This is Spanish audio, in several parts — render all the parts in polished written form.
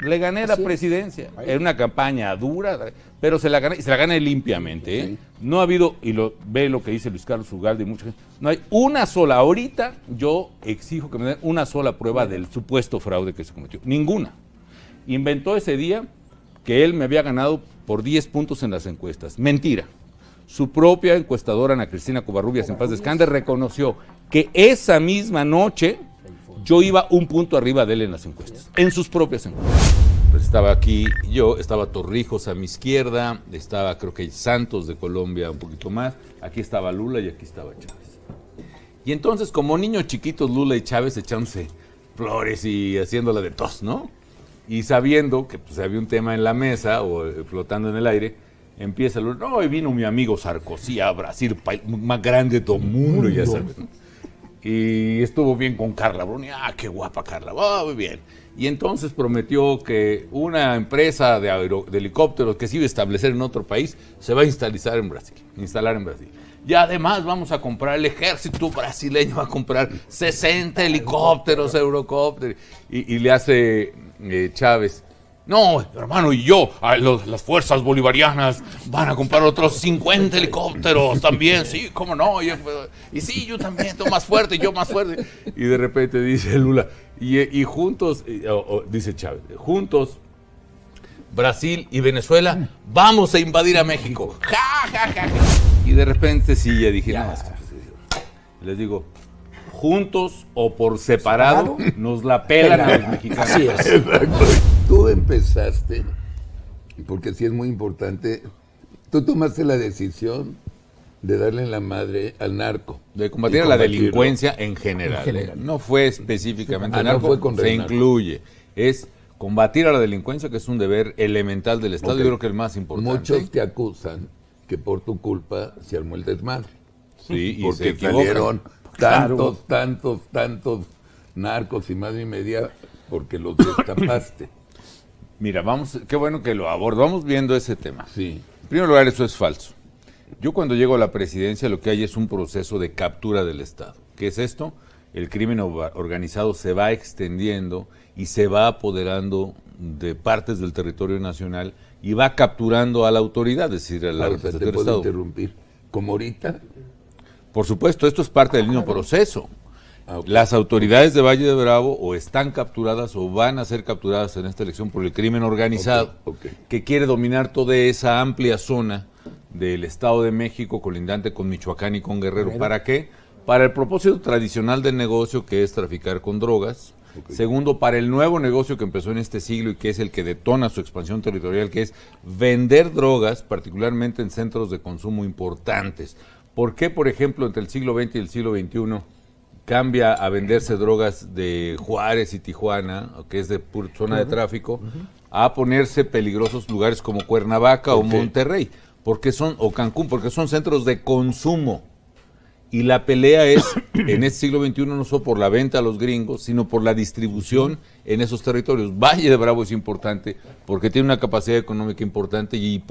le gané la presidencia. Era una campaña dura, pero se la gané limpiamente. ¿eh? Sí. No ha habido, y ve lo que dice Luis Carlos Ugalde y mucha gente, no hay una sola, ahorita yo exijo que me den una sola prueba del supuesto fraude que se cometió. Ninguna. Inventó ese día que él me había ganado por 10 puntos en las encuestas. Mentira. Su propia encuestadora, Ana Cristina Covarrubias, en paz descanse, reconoció que esa misma noche yo iba un punto arriba de él en las encuestas, en sus propias encuestas. Pues estaba aquí yo, estaba Torrijos a mi izquierda, estaba creo que Santos de Colombia un poquito más, aquí estaba Lula y aquí estaba Chávez. Y entonces, como niños chiquitos, Lula y Chávez echándose flores y haciéndola de tos, ¿no? Y sabiendo que pues, había un tema en la mesa o flotando en el aire, empieza Lula, no, y vino mi amigo Sarkozy a Brasil, país más grande de todo el mundo, ya sabes, ¿no? Y estuvo bien con Carla Bruni, qué guapa Carla, muy bien. Y entonces prometió que una empresa de helicópteros que se iba a establecer en otro país se va a instalar en Brasil. Y además vamos a comprar, el ejército brasileño va a comprar 60 helicópteros, Eurocópteros. Y le hace Chávez, no, hermano, y yo, las fuerzas bolivarianas van a comprar otros 50 helicópteros también, sí, cómo no, y sí, yo también, tú más fuerte, yo más fuerte. Y de repente dice Lula, y juntos, dice Chávez, juntos, Brasil y Venezuela, vamos a invadir a México. Ja, ja, ja, ja. Y de repente sí, ya dije, no, les digo, juntos o por separado, nos la pelan a los mexicanos. Así es. Exacto. Tú empezaste, porque sí es muy importante, tú tomaste la decisión de darle en la madre al narco. De combatir a la delincuencia en general. No fue específicamente al narco, no se incluye. Es combatir a la delincuencia, que es un deber elemental del Estado, yo creo que el más importante. Muchos te acusan que por tu culpa se armó el desmadre. Sí, y porque salieron tantos narcos y madre y media porque los destapaste. Mira, qué bueno que lo abordamos viendo ese tema. Sí. En primer lugar, eso es falso. Yo cuando llego a la presidencia lo que hay es un proceso de captura del Estado. ¿Qué es esto? El crimen organizado se va extendiendo y se va apoderando de partes del territorio nacional y va capturando a la autoridad, es decir, a la representación del Estado. Interrumpir. ¿Como ahorita? Por supuesto, esto es parte del mismo proceso. Las autoridades de Valle de Bravo o están capturadas o van a ser capturadas en esta elección por el crimen organizado, que quiere dominar toda esa amplia zona del Estado de México, colindante con Michoacán y con Guerrero. ¿Para qué? Para el propósito tradicional del negocio, que es traficar con drogas. Segundo, para el nuevo negocio que empezó en este siglo y que es el que detona su expansión territorial, que es vender drogas, particularmente en centros de consumo importantes. ¿Por qué, por ejemplo, entre el siglo XX y el siglo XXI cambia a venderse drogas de Juárez y Tijuana, que es de zona de tráfico, a ponerse peligrosos lugares como Cuernavaca o Monterrey, o Cancún, porque son centros de consumo? Y la pelea es, en este siglo XXI, no solo por la venta a los gringos, sino por la distribución en esos territorios. Valle de Bravo es importante porque tiene una capacidad económica importante y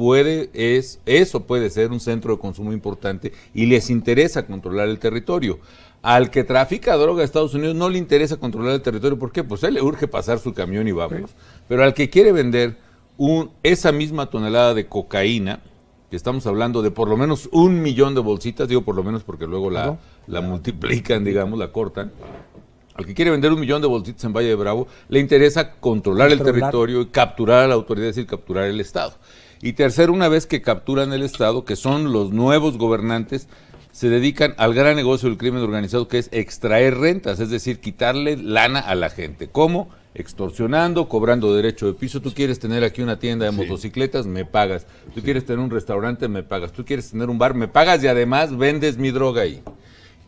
eso puede ser un centro de consumo importante y les interesa controlar el territorio. Al que trafica droga a Estados Unidos no le interesa controlar el territorio. ¿Por qué? Pues a él le urge pasar su camión y vámonos. Pero al que quiere vender esa misma tonelada de cocaína, que estamos hablando de por lo menos 1 millón de bolsitas, digo por lo menos porque luego la multiplican, digamos, la cortan. Al que quiere vender 1 millón de bolsitas en Valle de Bravo, le interesa controlar el territorio y capturar a la autoridad, es decir, capturar el Estado. Y tercero, una vez que capturan el Estado, que son los nuevos gobernantes, se dedican al gran negocio del crimen organizado, que es extraer rentas, es decir, quitarle lana a la gente. ¿Cómo? Extorsionando, cobrando derecho de piso. Tú quieres tener aquí una tienda de motocicletas, me pagas. Tú quieres tener un restaurante, me pagas. Tú quieres tener un bar, me pagas y además vendes mi droga ahí.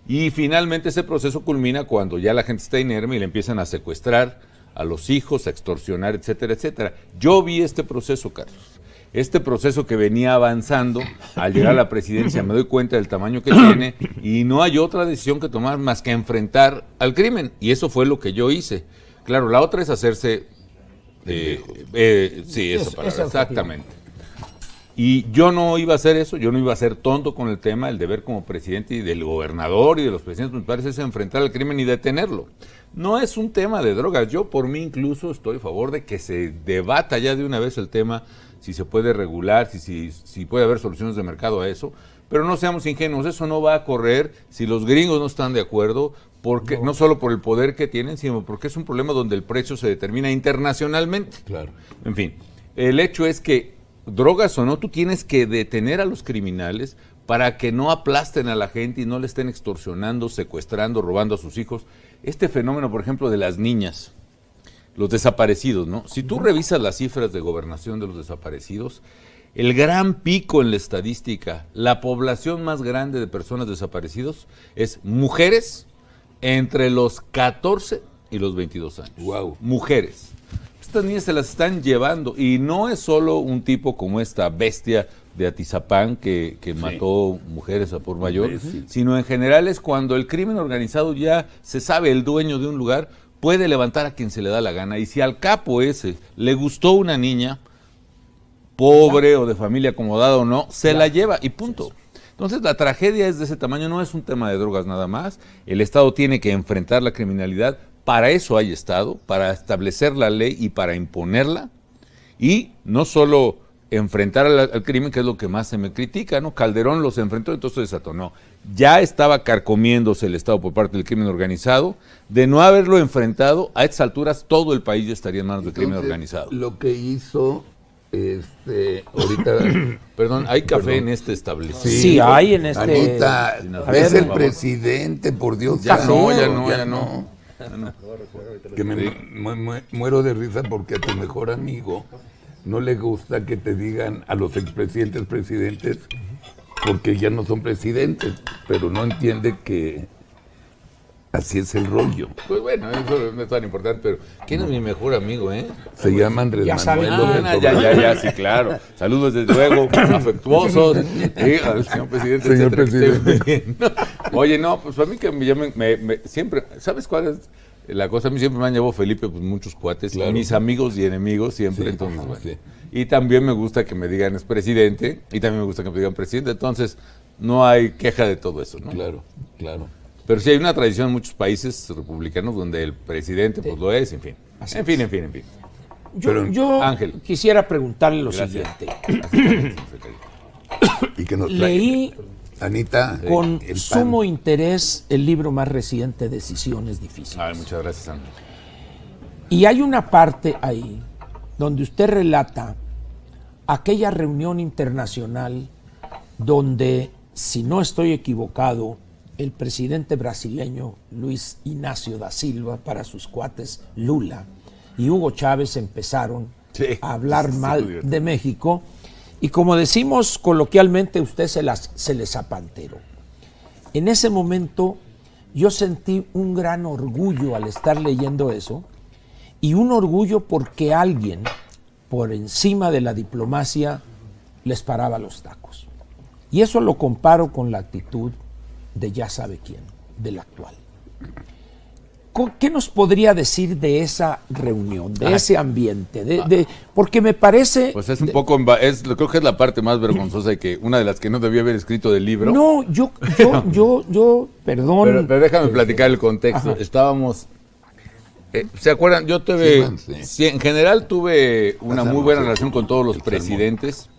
Y finalmente ese proceso culmina cuando ya la gente está inerme y le empiezan a secuestrar a los hijos, a extorsionar, etcétera, etcétera. Yo vi este proceso, Carlos. Este proceso que venía avanzando, al llegar a la presidencia me doy cuenta del tamaño que tiene y no hay otra decisión que tomar más que enfrentar al crimen. Y eso fue lo que yo hice. Claro, la otra es hacerse... sí, eso, exactamente. Y yo no iba a hacer eso, yo no iba a ser tonto con el tema. El deber como presidente y del gobernador y de los presidentes municipales es enfrentar al crimen y detenerlo. No es un tema de drogas. Yo por mí incluso estoy a favor de que se debata ya de una vez el tema, si se puede regular, si puede haber soluciones de mercado a eso. Pero no seamos ingenuos, eso no va a correr si los gringos no están de acuerdo, porque no solo por el poder que tienen, sino porque es un problema donde el precio se determina internacionalmente. Claro. En fin, el hecho es que, drogas o no, tú tienes que detener a los criminales para que no aplasten a la gente y no le estén extorsionando, secuestrando, robando a sus hijos. Este fenómeno, por ejemplo, de las niñas, los desaparecidos, ¿no? Si tú revisas las cifras de gobernación de los desaparecidos, el gran pico en la estadística, la población más grande de personas desaparecidos es mujeres entre los 14 y los 22 años. Wow. Mujeres. Estas niñas se las están llevando y no es solo un tipo como esta bestia de Atizapán que mató mujeres a por mayor, sino en general es cuando el crimen organizado ya se sabe, el dueño de un lugar puede levantar a quien se le da la gana, y si al capo ese le gustó una niña, pobre o de familia acomodada o no, se la lleva y punto. Entonces la tragedia es de ese tamaño, no es un tema de drogas nada más. El Estado tiene que enfrentar la criminalidad, para eso hay Estado, para establecer la ley y para imponerla, y no solo enfrentar al crimen, que es lo que más se me critica, ¿no? Calderón los enfrentó, entonces desató. No, ya estaba carcomiéndose el Estado por parte del crimen organizado. De no haberlo enfrentado, a estas alturas todo el país ya estaría en manos del crimen organizado. Lo que hizo... ahorita perdón, ¿hay café en este establecimiento? Sí, hay en este. Anita, es el presidente, por Dios. Ya no. Que me muero de risa porque a tu mejor amigo no le gusta que te digan a los expresidentes presidentes, porque ya no son presidentes, pero no entiende que así es el rollo. Pues bueno, eso no es tan importante, pero ¿quién es mi mejor amigo, Se llama Andrés Manuel López Obrador. Sí, claro. Saludos desde luego, afectuosos. Al señor presidente. Señor presidente. Oye, no, pues a mí que me siempre, ¿sabes cuál es la cosa? A mí siempre me han llevado Felipe, pues muchos cuates, claro. Mis amigos y enemigos siempre, entonces, bueno. Sí. Y también me gusta que me digan es presidente, y también me gusta que me digan presidente, entonces no hay queja de todo eso, ¿no? Claro, claro. Pero sí hay una tradición en muchos países republicanos donde el presidente pues lo es, en fin. En fin. Yo Ángel, quisiera preguntarle lo siguiente. ¿Y que nos leí Anita, con sumo interés el libro más reciente, Decisiones Difíciles. Muchas gracias, Ángel. Y hay una parte ahí donde usted relata aquella reunión internacional donde, si no estoy equivocado, el presidente brasileño Luis Inácio da Silva, para sus cuates Lula y Hugo Chávez empezaron a hablar mal de México, y como decimos coloquialmente, usted se les apanteró. En ese momento yo sentí un gran orgullo al estar leyendo eso, y un orgullo porque alguien por encima de la diplomacia les paraba los tacos. Y eso lo comparo con la actitud de ya sabe quién, del actual. ¿Qué nos podría decir de esa reunión, de ese ambiente? Porque me parece... Pues es un poco, creo que es la parte más vergonzosa, y que una de las que no debía haber escrito del libro. No, yo perdón. Pero déjame platicar el contexto. Ajá. Estábamos... ¿se acuerdan? Yo tuve... Sí, en general tuve una muy buena relación con todos los presidentes.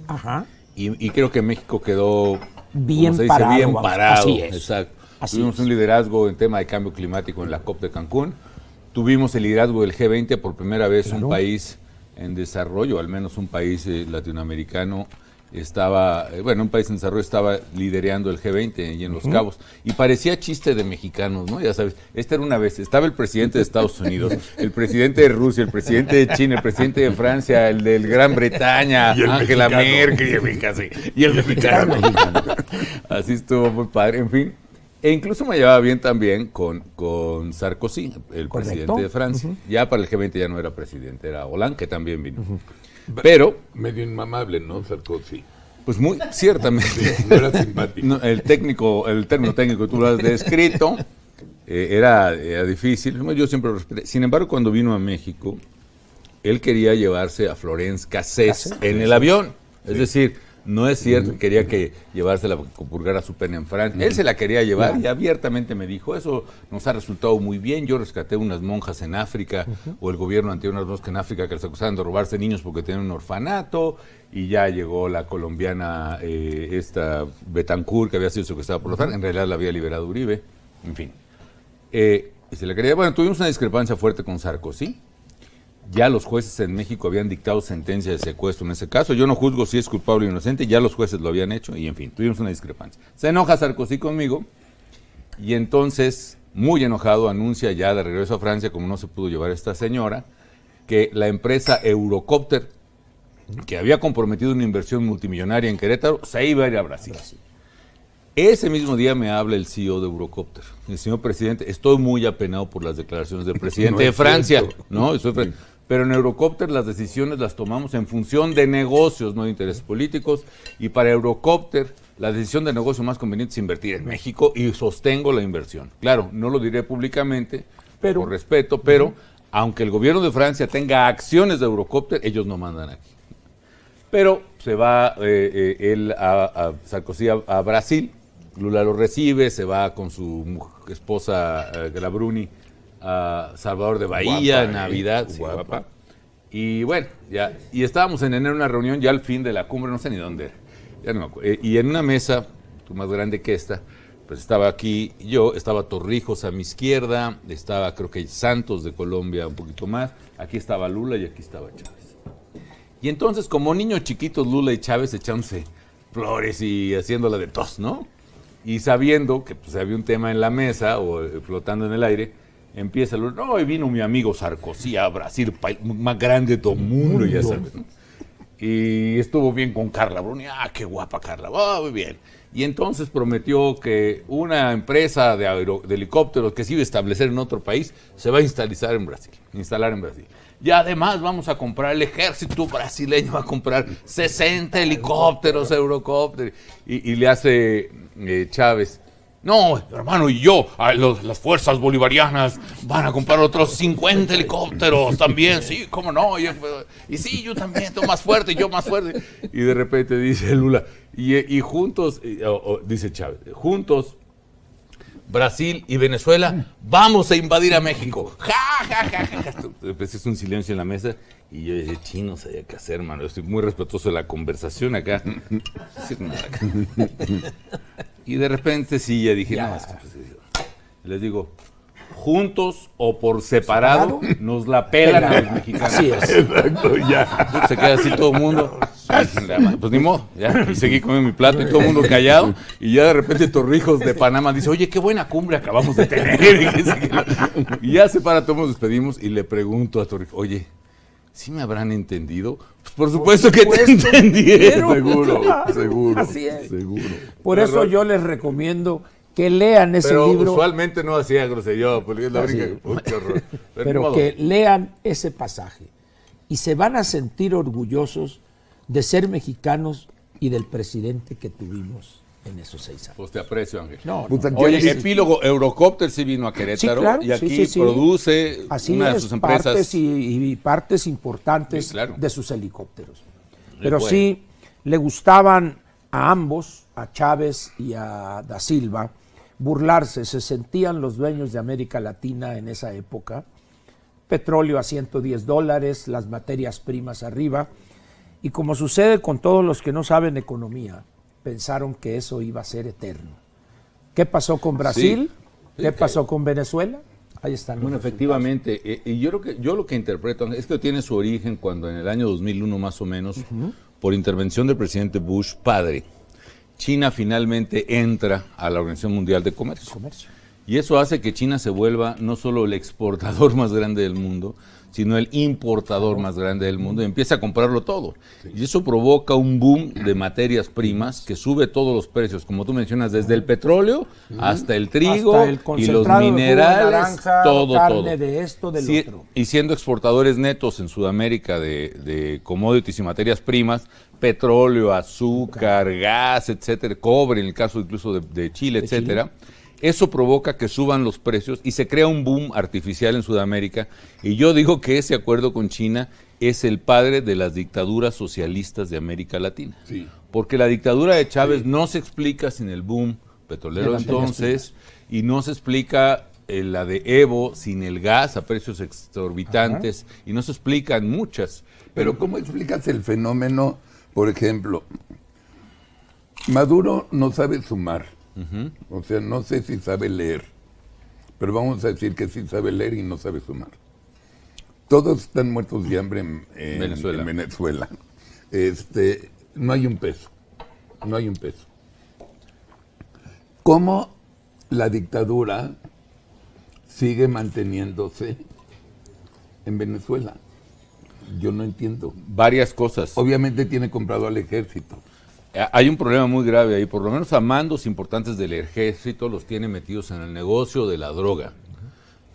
Ajá. Y creo que México quedó... bien parado. Así es. Exacto. Tuvimos un liderazgo en tema de cambio climático en la COP de Cancún. Tuvimos el liderazgo del G20, por primera vez un país en desarrollo, al menos un país latinoamericano un país en desarrollo estaba liderando el G20 y en Los Cabos. Y parecía chiste de mexicanos, ¿no? Ya sabes, esta era una vez, estaba el presidente de Estados Unidos, el presidente de Rusia, el presidente de China, el presidente de Francia, el de Gran Bretaña, Angela Merkel, y el mexicano. Así estuvo muy padre, en fin. E incluso me llevaba bien también con Sarkozy, el presidente de Francia. Ya para el G20 ya no era presidente, era Hollande, que también vino. Pero... medio inmamable, ¿no, Sarkozy? Pues muy, ciertamente. No era simpático. No, el término técnico que tú lo has descrito, era difícil. Yo siempre lo respeté. Sin embargo, cuando vino a México, él quería llevarse a Florence Cassés en el avión. Es decir, no es cierto que quería que llevársela que purgara su pena en Francia. Él se la quería llevar y abiertamente me dijo, eso nos ha resultado muy bien. Yo rescaté unas monjas en África, o el gobierno anterior unas monjas en África que les acusaban de robarse niños porque tenían un orfanato, y ya llegó la colombiana, esta Betancourt, que había sido secuestrada por los FARC, en realidad la había liberado Uribe, en fin. Y se le quería, bueno, tuvimos una discrepancia fuerte con Sarkozy. Ya los jueces en México habían dictado sentencia de secuestro en ese caso. Yo no juzgo si es culpable o inocente, ya los jueces lo habían hecho y en fin, tuvimos una discrepancia. Se enoja Sarkozy conmigo y entonces, muy enojado, anuncia ya de regreso a Francia, como no se pudo llevar a esta señora, que la empresa Eurocopter, que había comprometido una inversión multimillonaria en Querétaro, se iba a ir a Brasil. Ese mismo día me habla el CEO de Eurocopter. El señor presidente, estoy muy apenado por las declaraciones del presidente de Francia, ¿no? Pero en Eurocopter las decisiones las tomamos en función de negocios, no de intereses políticos, y para Eurocopter la decisión de negocio más conveniente es invertir en México y sostengo la inversión. Claro, no lo diré públicamente, por respeto, pero aunque el gobierno de Francia tenga acciones de Eurocopter, ellos no mandan aquí. Pero se va él Sarkozy a Brasil, Lula lo recibe, se va con su esposa Grabruni a Salvador de Bahía, guapa, en Navidad, sí, guapa. Y bueno, ya, y estábamos en enero en una reunión ya al fin de la cumbre, no sé ni dónde era, ya no me acuerdo, y en una mesa, más grande que esta, pues estaba aquí yo, estaba Torrijos a mi izquierda, estaba creo que Santos de Colombia un poquito más, aquí estaba Lula y aquí estaba Chávez. Y entonces, como niños chiquitos, Lula y Chávez echándose flores y haciéndola de tos, ¿no? Y sabiendo que pues había un tema en la mesa o flotando en el aire, empieza Lula, no, y vino mi amigo Sarkozy a Brasil, país más grande de todo el mundo, ya sabes, ¿no? Y estuvo bien con Carla Bruni, qué guapa Carla, muy bien. Y entonces prometió que una empresa de helicópteros que se iba a establecer en otro país se va a instalar en Brasil. Y además vamos a comprar, el ejército brasileño va a comprar 60 helicópteros Eurocopter. Y le hace Chávez, no, hermano, y yo, las fuerzas bolivarianas van a comprar otros 50 helicópteros también, sí, cómo no, y sí, yo también, tú más fuerte, yo más fuerte. Y de repente dice Lula, y juntos, dice Chávez, juntos, Brasil y Venezuela, vamos a invadir a México. Ja, ja, ja, ja, ja. Empecé un silencio en la mesa y yo dije, chino, no sabía qué hacer, hermano. Estoy muy respetuoso de la conversación acá. Y de repente sí, ya dije, no, les digo, juntos o por separado, nos la pelan a los mexicanos. Así es. Exacto, ya. Se queda así todo el mundo. Pues ni modo, ya. Y seguí comiendo mi plato y todo el mundo callado. Y ya de repente Torrijos de Panamá dice, oye, qué buena cumbre acabamos de tener. Y ya se para, todos nos despedimos y le pregunto a Torrijos, oye, ¿sí me habrán entendido? Pues por supuesto que te entendieron. Seguro. Así es. Seguro. Por eso yo les recomiendo que lean ese pero libro. Usualmente no hacía grosería, porque es la única que... horror. Pero que lean ese pasaje y se van a sentir orgullosos de ser mexicanos y del presidente que tuvimos en esos 6 años. Pues te aprecio, Ángel. No. Oye, epílogo, Eurocopter sí vino a Querétaro, sí, claro, y aquí sí. produce así una de es, sus empresas. Partes y partes importantes sí, claro, de sus helicópteros. Pero sí le gustaban a ambos, a Chávez y a Da Silva, burlarse, se sentían los dueños de América Latina en esa época, petróleo a $110, las materias primas arriba, y como sucede con todos los que no saben economía, pensaron que eso iba a ser eterno. ¿Qué pasó con Brasil? Sí, ¿qué pasó con Venezuela? Ahí están. Bueno, efectivamente, y yo lo que interpreto es que tiene su origen cuando en el año 2001 más o menos, por intervención del presidente Bush padre, China finalmente entra a la Organización Mundial de Comercio. Y eso hace que China se vuelva no solo el exportador más grande del mundo, sino el importador más grande del mundo, y empieza a comprarlo todo. Sí. Y eso provoca un boom de materias primas que sube todos los precios, como tú mencionas, desde el petróleo hasta el trigo, hasta y los minerales, naranja, todo. De esto, del otro. Y siendo exportadores netos en Sudamérica de commodities y materias primas, petróleo, azúcar, gas, etcétera, cobre, en el caso incluso de Chile, etcétera. Eso provoca que suban los precios y se crea un boom artificial en Sudamérica. Y yo digo que ese acuerdo con China es el padre de las dictaduras socialistas de América Latina. Sí. Porque la dictadura de Chávez no se explica sin el boom petrolero entonces, y no se explica la de Evo sin el gas a precios exorbitantes, y no se explican muchas. Pero ¿cómo explicas el fenómeno? Por ejemplo, Maduro no sabe sumar, o sea, no sé si sabe leer, pero vamos a decir que sí sabe leer y no sabe sumar. Todos están muertos de hambre en Venezuela. No hay un peso, no hay un peso. ¿Cómo la dictadura sigue manteniéndose en Venezuela? Yo no entiendo. Varias cosas. Obviamente tiene comprado al ejército. Hay un problema muy grave ahí, por lo menos a mandos importantes del ejército los tiene metidos en el negocio de la droga,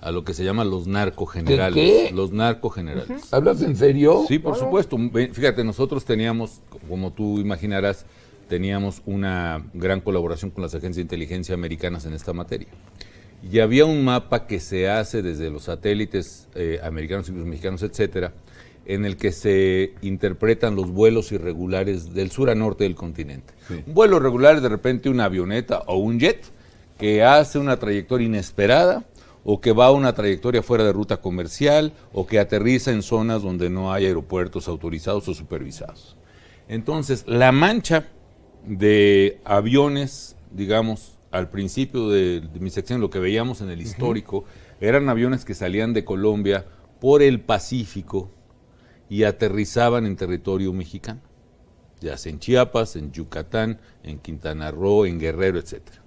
a lo que se llaman los narcogenerales. ¿Qué? Los narcogenerales. ¿Hablas en serio? Sí, por supuesto. Fíjate, nosotros teníamos, como tú imaginarás, teníamos una gran colaboración con las agencias de inteligencia americanas en esta materia. Y había un mapa que se hace desde los satélites americanos y los mexicanos, etcétera, en el que se interpretan los vuelos irregulares del sur a norte del continente. Sí. Un vuelo irregular es de repente una avioneta o un jet que hace una trayectoria inesperada, o que va a una trayectoria fuera de ruta comercial, o que aterriza en zonas donde no hay aeropuertos autorizados o supervisados. Entonces, la mancha de aviones, digamos, al principio de mi sección, lo que veíamos en el histórico, eran aviones que salían de Colombia por el Pacífico y aterrizaban en territorio mexicano, ya sea en Chiapas, en Yucatán, en Quintana Roo, en Guerrero, etcétera.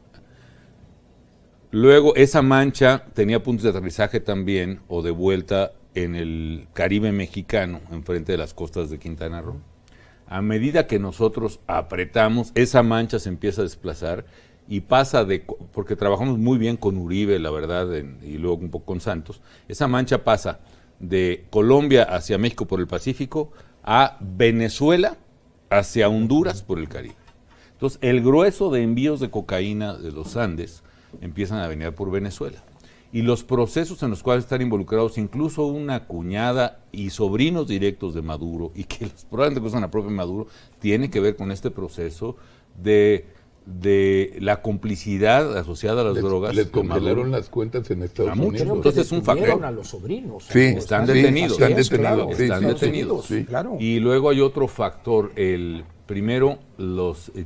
Luego esa mancha tenía puntos de aterrizaje también o de vuelta en el Caribe mexicano, enfrente de las costas de Quintana Roo. A medida que nosotros apretamos, esa mancha se empieza a desplazar y pasa porque trabajamos muy bien con Uribe, la verdad, y luego un poco con Santos, esa mancha pasa de Colombia hacia México por el Pacífico a Venezuela hacia Honduras por el Caribe. Entonces, el grueso de envíos de cocaína de los Andes empiezan a venir por Venezuela. Y los procesos en los cuales están involucrados incluso una cuñada y sobrinos directos de Maduro, y que probablemente usan la propia Maduro, tiene que ver con este proceso de la complicidad asociada a las drogas. Les congelaron las cuentas en Estados Unidos. Entonces es un factor. A los sobrinos. Sí, están detenidos. Están detenidos. Sí. Claro. Y luego hay otro factor. Primero,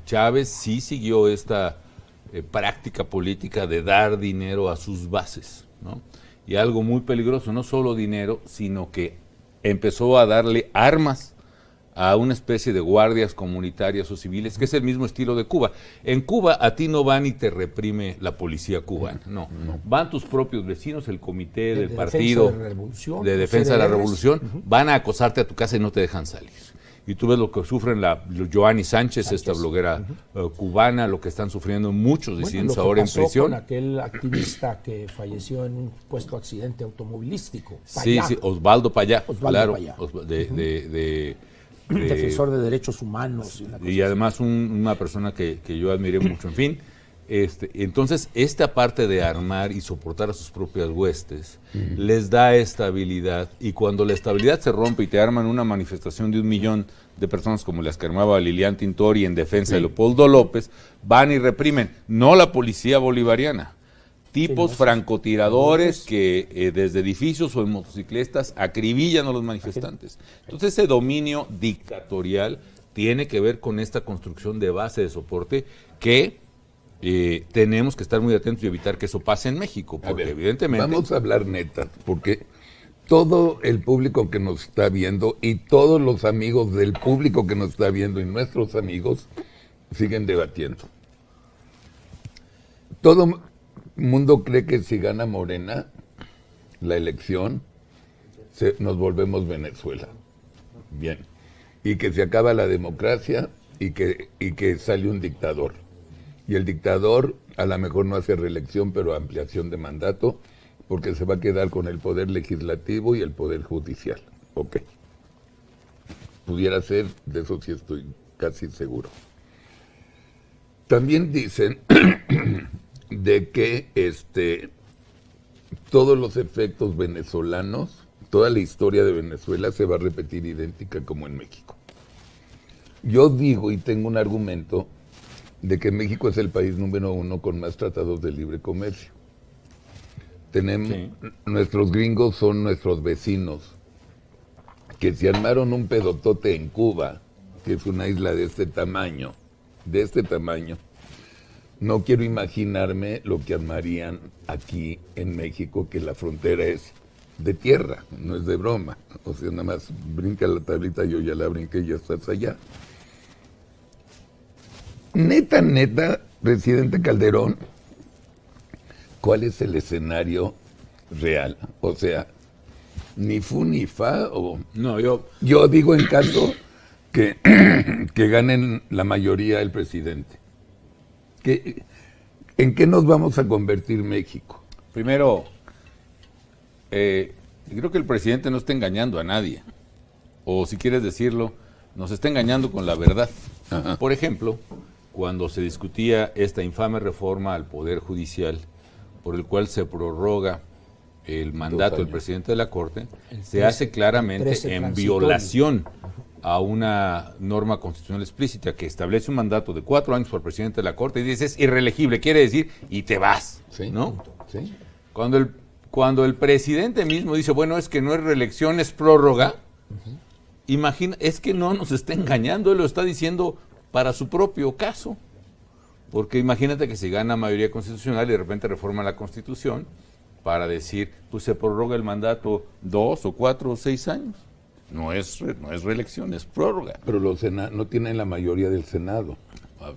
Chávez sí siguió esta práctica política de dar dinero a sus bases, ¿no? Y algo muy peligroso, no solo dinero, sino que empezó a darle armas a una especie de guardias comunitarias o civiles, que es el mismo estilo de Cuba. En Cuba a ti no van y te reprime la policía cubana, no. Van tus propios vecinos, el comité del partido de defensa de la revolución, van a acosarte a tu casa y no te dejan salir. Y tú ves lo que sufren Joanny Sánchez, esta bloguera cubana, lo que están sufriendo muchos disidentes ahora en prisión. Con aquel activista que falleció en un supuesto accidente automovilístico. Payá. Sí, Osvaldo Payá, claro, Payá. Defensor de derechos humanos. Y además una persona que yo admiré mucho, en fin. Entonces, esta parte de armar y soportar a sus propias huestes les da estabilidad, y cuando la estabilidad se rompe y te arman una manifestación de 1 millón de personas como las que armaba Lilian Tintori en defensa de Leopoldo López, van y reprimen, no la policía bolivariana, tipos francotiradores que desde edificios o en motocicletas acribillan a los manifestantes. Entonces ese dominio dictatorial tiene que ver con esta construcción de base de soporte que tenemos que estar muy atentos y evitar que eso pase en México, porque evidentemente... Vamos a hablar neta, porque todo el público que nos está viendo y todos los amigos del público que nos está viendo y nuestros amigos siguen debatiendo. Todo mundo cree que si gana Morena la elección, nos volvemos Venezuela. Bien. Y que se acaba la democracia y que sale un dictador. Y el dictador a lo mejor no hace reelección, pero ampliación de mandato, porque se va a quedar con el poder legislativo y el poder judicial. Ok. Pudiera ser, de eso sí estoy casi seguro. También dicen de que todos los efectos venezolanos toda la historia de Venezuela se va a repetir idéntica como en México. Yo digo y tengo un argumento de que México es el país número 1 con más tratados de libre comercio. Nuestros gringos son nuestros vecinos, que se armaron un pedotote en Cuba, que es una isla de este tamaño, no quiero imaginarme lo que armarían aquí en México, que la frontera es de tierra, no es de broma. O sea, nada más brinca la tablita, yo ya la brinqué y ya estás allá. Neta, presidente Calderón, ¿cuál es el escenario real? O sea, ni fu ni fa, o... No, yo digo en caso que ganen la mayoría el presidente. ¿En qué nos vamos a convertir México? Primero, creo que el presidente no está engañando a nadie. O si quieres decirlo, nos está engañando con la verdad. Ajá. Por ejemplo, cuando se discutía esta infame reforma al Poder Judicial, por el cual se prorroga el mandato del presidente de la Corte, se hace claramente en violación a una norma constitucional explícita que establece un mandato de 4 años por el presidente de la Corte y dice es irreelegible, quiere decir, y te vas, sí, ¿no? Sí. Cuando el presidente mismo dice, bueno, es que no es reelección, es prórroga, imagina, es que no nos está engañando, él lo está diciendo para su propio caso. Porque imagínate que si gana mayoría constitucional y de repente reforma la Constitución para decir, pues se prorroga el mandato 2 o 4 o 6 años. No es reelección, es prórroga. Pero no tienen la mayoría del Senado.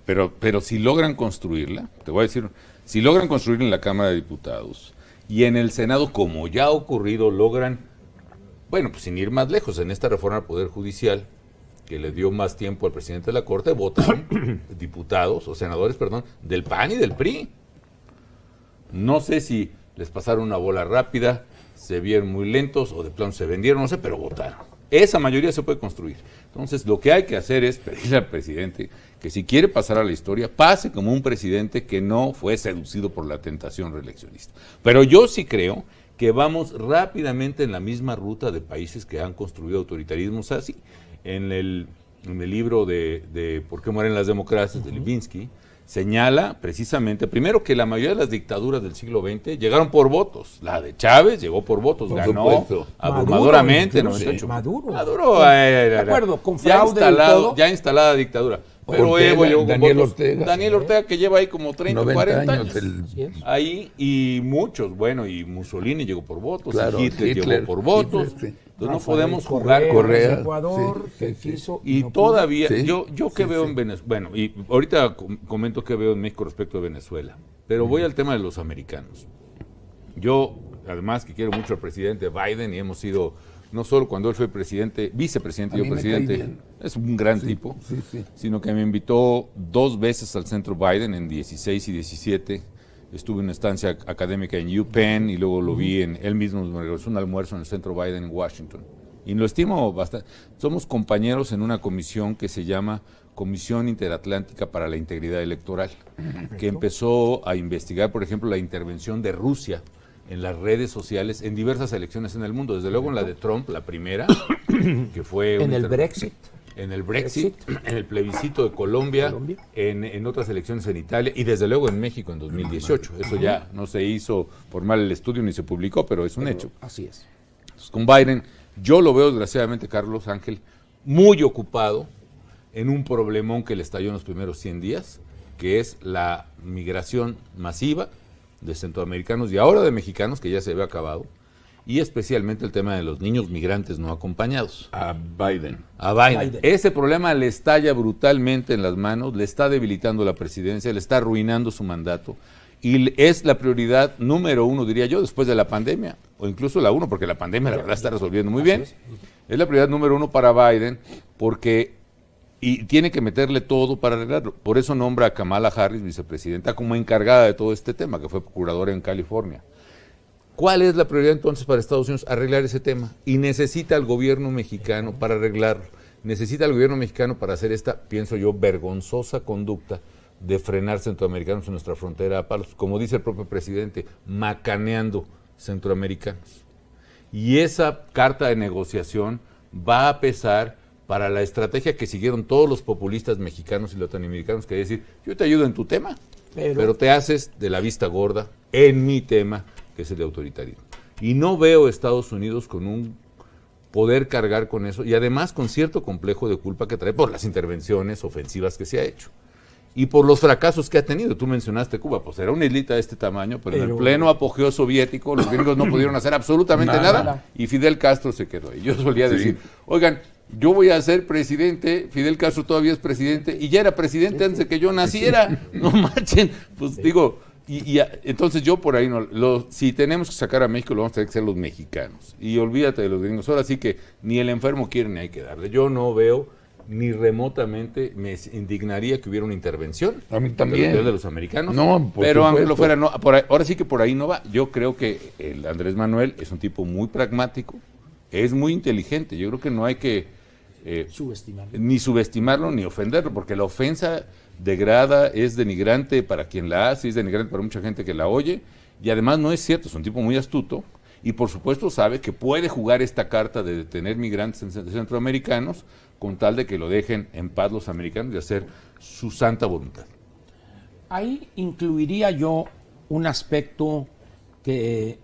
Pero si logran construirla, te voy a decir, si logran construirla en la Cámara de Diputados y en el Senado, como ya ha ocurrido, logran, bueno, pues sin ir más lejos, en esta reforma al Poder Judicial, que le dio más tiempo al presidente de la Corte, votaron diputados, o senadores, perdón, del PAN y del PRI. No sé si les pasaron una bola rápida, se vieron muy lentos o de plano se vendieron, no sé, pero votaron. Esa mayoría se puede construir. Entonces, lo que hay que hacer es pedirle al presidente que si quiere pasar a la historia, pase como un presidente que no fue seducido por la tentación reeleccionista. Pero yo sí creo que vamos rápidamente en la misma ruta de países que han construido autoritarismos así. En el libro de ¿Por qué mueren las democracias? De Levinsky, señala precisamente, primero, que la mayoría de las dictaduras del siglo XX llegaron por votos. La de Chávez llegó por votos, por ganó supuesto. abrumadoramente. Maduro. De acuerdo, con fraude y todo. Ya instalada dictadura. Pero Evo llegó con votos. Daniel Ortega, que lleva ahí como 30, 40 años. Ahí, y muchos, bueno, y Mussolini llegó por votos, claro, y Hitler llegó por votos. Entonces no podemos jugar Correa, Ecuador, y no todavía, sí, yo que veo en Venezuela, bueno, y ahorita comento qué veo en México respecto de Venezuela, pero voy al tema de los americanos. Yo, además que quiero mucho al presidente Biden y hemos sido, no solo cuando él fue presidente, vicepresidente y yo presidente, es un gran tipo, sino que me invitó 2 veces al centro Biden en 16 y 17. Estuve en una estancia académica en UPenn y luego lo vi él mismo me regresó un almuerzo en el centro Biden en Washington. Y lo estimo bastante. Somos compañeros en una comisión que se llama Comisión Interatlántica para la Integridad Electoral, que empezó a investigar, por ejemplo, la intervención de Rusia en las redes sociales en diversas elecciones en el mundo. Desde luego en la de Trump, la primera, que fue... En el Brexit. En el Brexit, en el plebiscito de Colombia. En otras elecciones en Italia y desde luego en México en 2018. Eso ya no se hizo formal el estudio ni se publicó, pero es un hecho. Así es. Entonces, con Biden, yo lo veo desgraciadamente, Carlos Ángel, muy ocupado en un problemón que le estalló en los primeros 100 días, que es la migración masiva de centroamericanos y ahora de mexicanos, que ya se había acabado, y especialmente el tema de los niños migrantes no acompañados. A Biden. Ese problema le estalla brutalmente en las manos, le está debilitando la presidencia, le está arruinando su mandato, y es la prioridad número 1, diría yo, después de la pandemia, o incluso la 1, porque la pandemia la verdad está resolviendo muy bien. Es la prioridad número 1 para Biden, y tiene que meterle todo para arreglarlo. Por eso nombra a Kamala Harris, vicepresidenta, como encargada de todo este tema, que fue procuradora en California. ¿Cuál es la prioridad entonces para Estados Unidos? Arreglar ese tema. Y necesita al gobierno mexicano para arreglarlo. Necesita al gobierno mexicano para hacer esta, pienso yo, vergonzosa conducta de frenar centroamericanos en nuestra frontera a palos. Como dice el propio presidente, macaneando centroamericanos. Y esa carta de negociación va a pesar para la estrategia que siguieron todos los populistas mexicanos y latinoamericanos, que es decir, yo te ayudo en tu tema, pero te haces de la vista gorda en mi tema, que es el de autoritarismo. Y no veo Estados Unidos con un poder cargar con eso, y además con cierto complejo de culpa que trae por las intervenciones ofensivas que se ha hecho. Y por los fracasos que ha tenido. Tú mencionaste Cuba, pues era una islita de este tamaño, pero en el pleno apogeo soviético los gringos no pudieron hacer absolutamente nada, y Fidel Castro se quedó ahí. Yo solía decir, oigan, yo voy a ser presidente, Fidel Castro todavía es presidente, y ya era presidente antes de que yo naciera, no marchen. Pues digo, entonces yo por ahí si tenemos que sacar a México, lo vamos a tener que hacer los mexicanos. Y olvídate de los gringos. Ahora sí que ni el enfermo quiere ni hay que darle. Yo no veo ni remotamente, me indignaría que hubiera una intervención. A mí también. De los americanos. No, pero aunque lo fuera, no, ahora sí que por ahí no va. Yo creo que el Andrés Manuel es un tipo muy pragmático, es muy inteligente. Yo creo que no hay que ni subestimarlo ni ofenderlo, porque la ofensa degrada, es denigrante para quien la hace, es denigrante para mucha gente que la oye, y además no es cierto, es un tipo muy astuto, y por supuesto sabe que puede jugar esta carta de detener migrantes centroamericanos con tal de que lo dejen en paz los americanos y hacer su santa voluntad. Ahí incluiría yo un aspecto que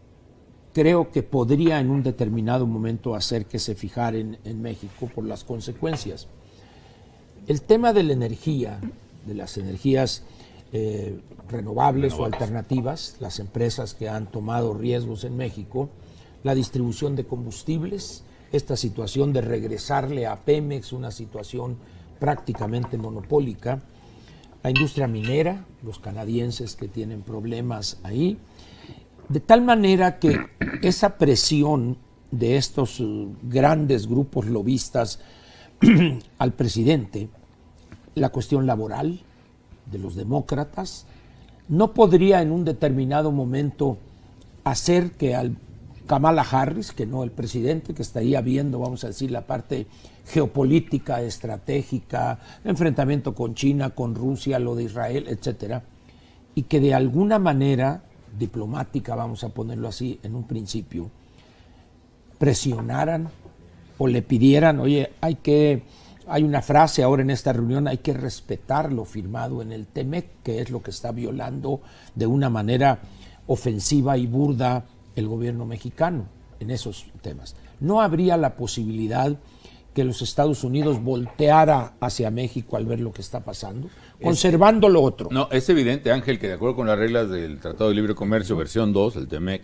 creo que podría en un determinado momento hacer que se fijara en México por las consecuencias. El tema de la energía, de las energías renovables o alternativas, las empresas que han tomado riesgos en México, la distribución de combustibles, esta situación de regresarle a Pemex, una situación prácticamente monopólica, la industria minera, los canadienses que tienen problemas ahí, de tal manera que esa presión de estos grandes grupos lobistas al presidente, la cuestión laboral de los demócratas, no podría en un determinado momento hacer que al Kamala Harris, que no el presidente, que estaría viendo, vamos a decir, la parte geopolítica, estratégica, enfrentamiento con China, con Rusia, lo de Israel, etcétera, y que de alguna manera diplomática, vamos a ponerlo así, en un principio, presionaran o le pidieran, oye, hay una frase ahora en esta reunión, hay que respetar lo firmado en el TEMEC, que es lo que está violando de una manera ofensiva y burda el gobierno mexicano en esos temas. ¿No habría la posibilidad que los Estados Unidos volteara hacia México al ver lo que está pasando, conservando lo otro? No, es evidente, Ángel, que de acuerdo con las reglas del Tratado de Libre Comercio, versión 2, el TEMEC,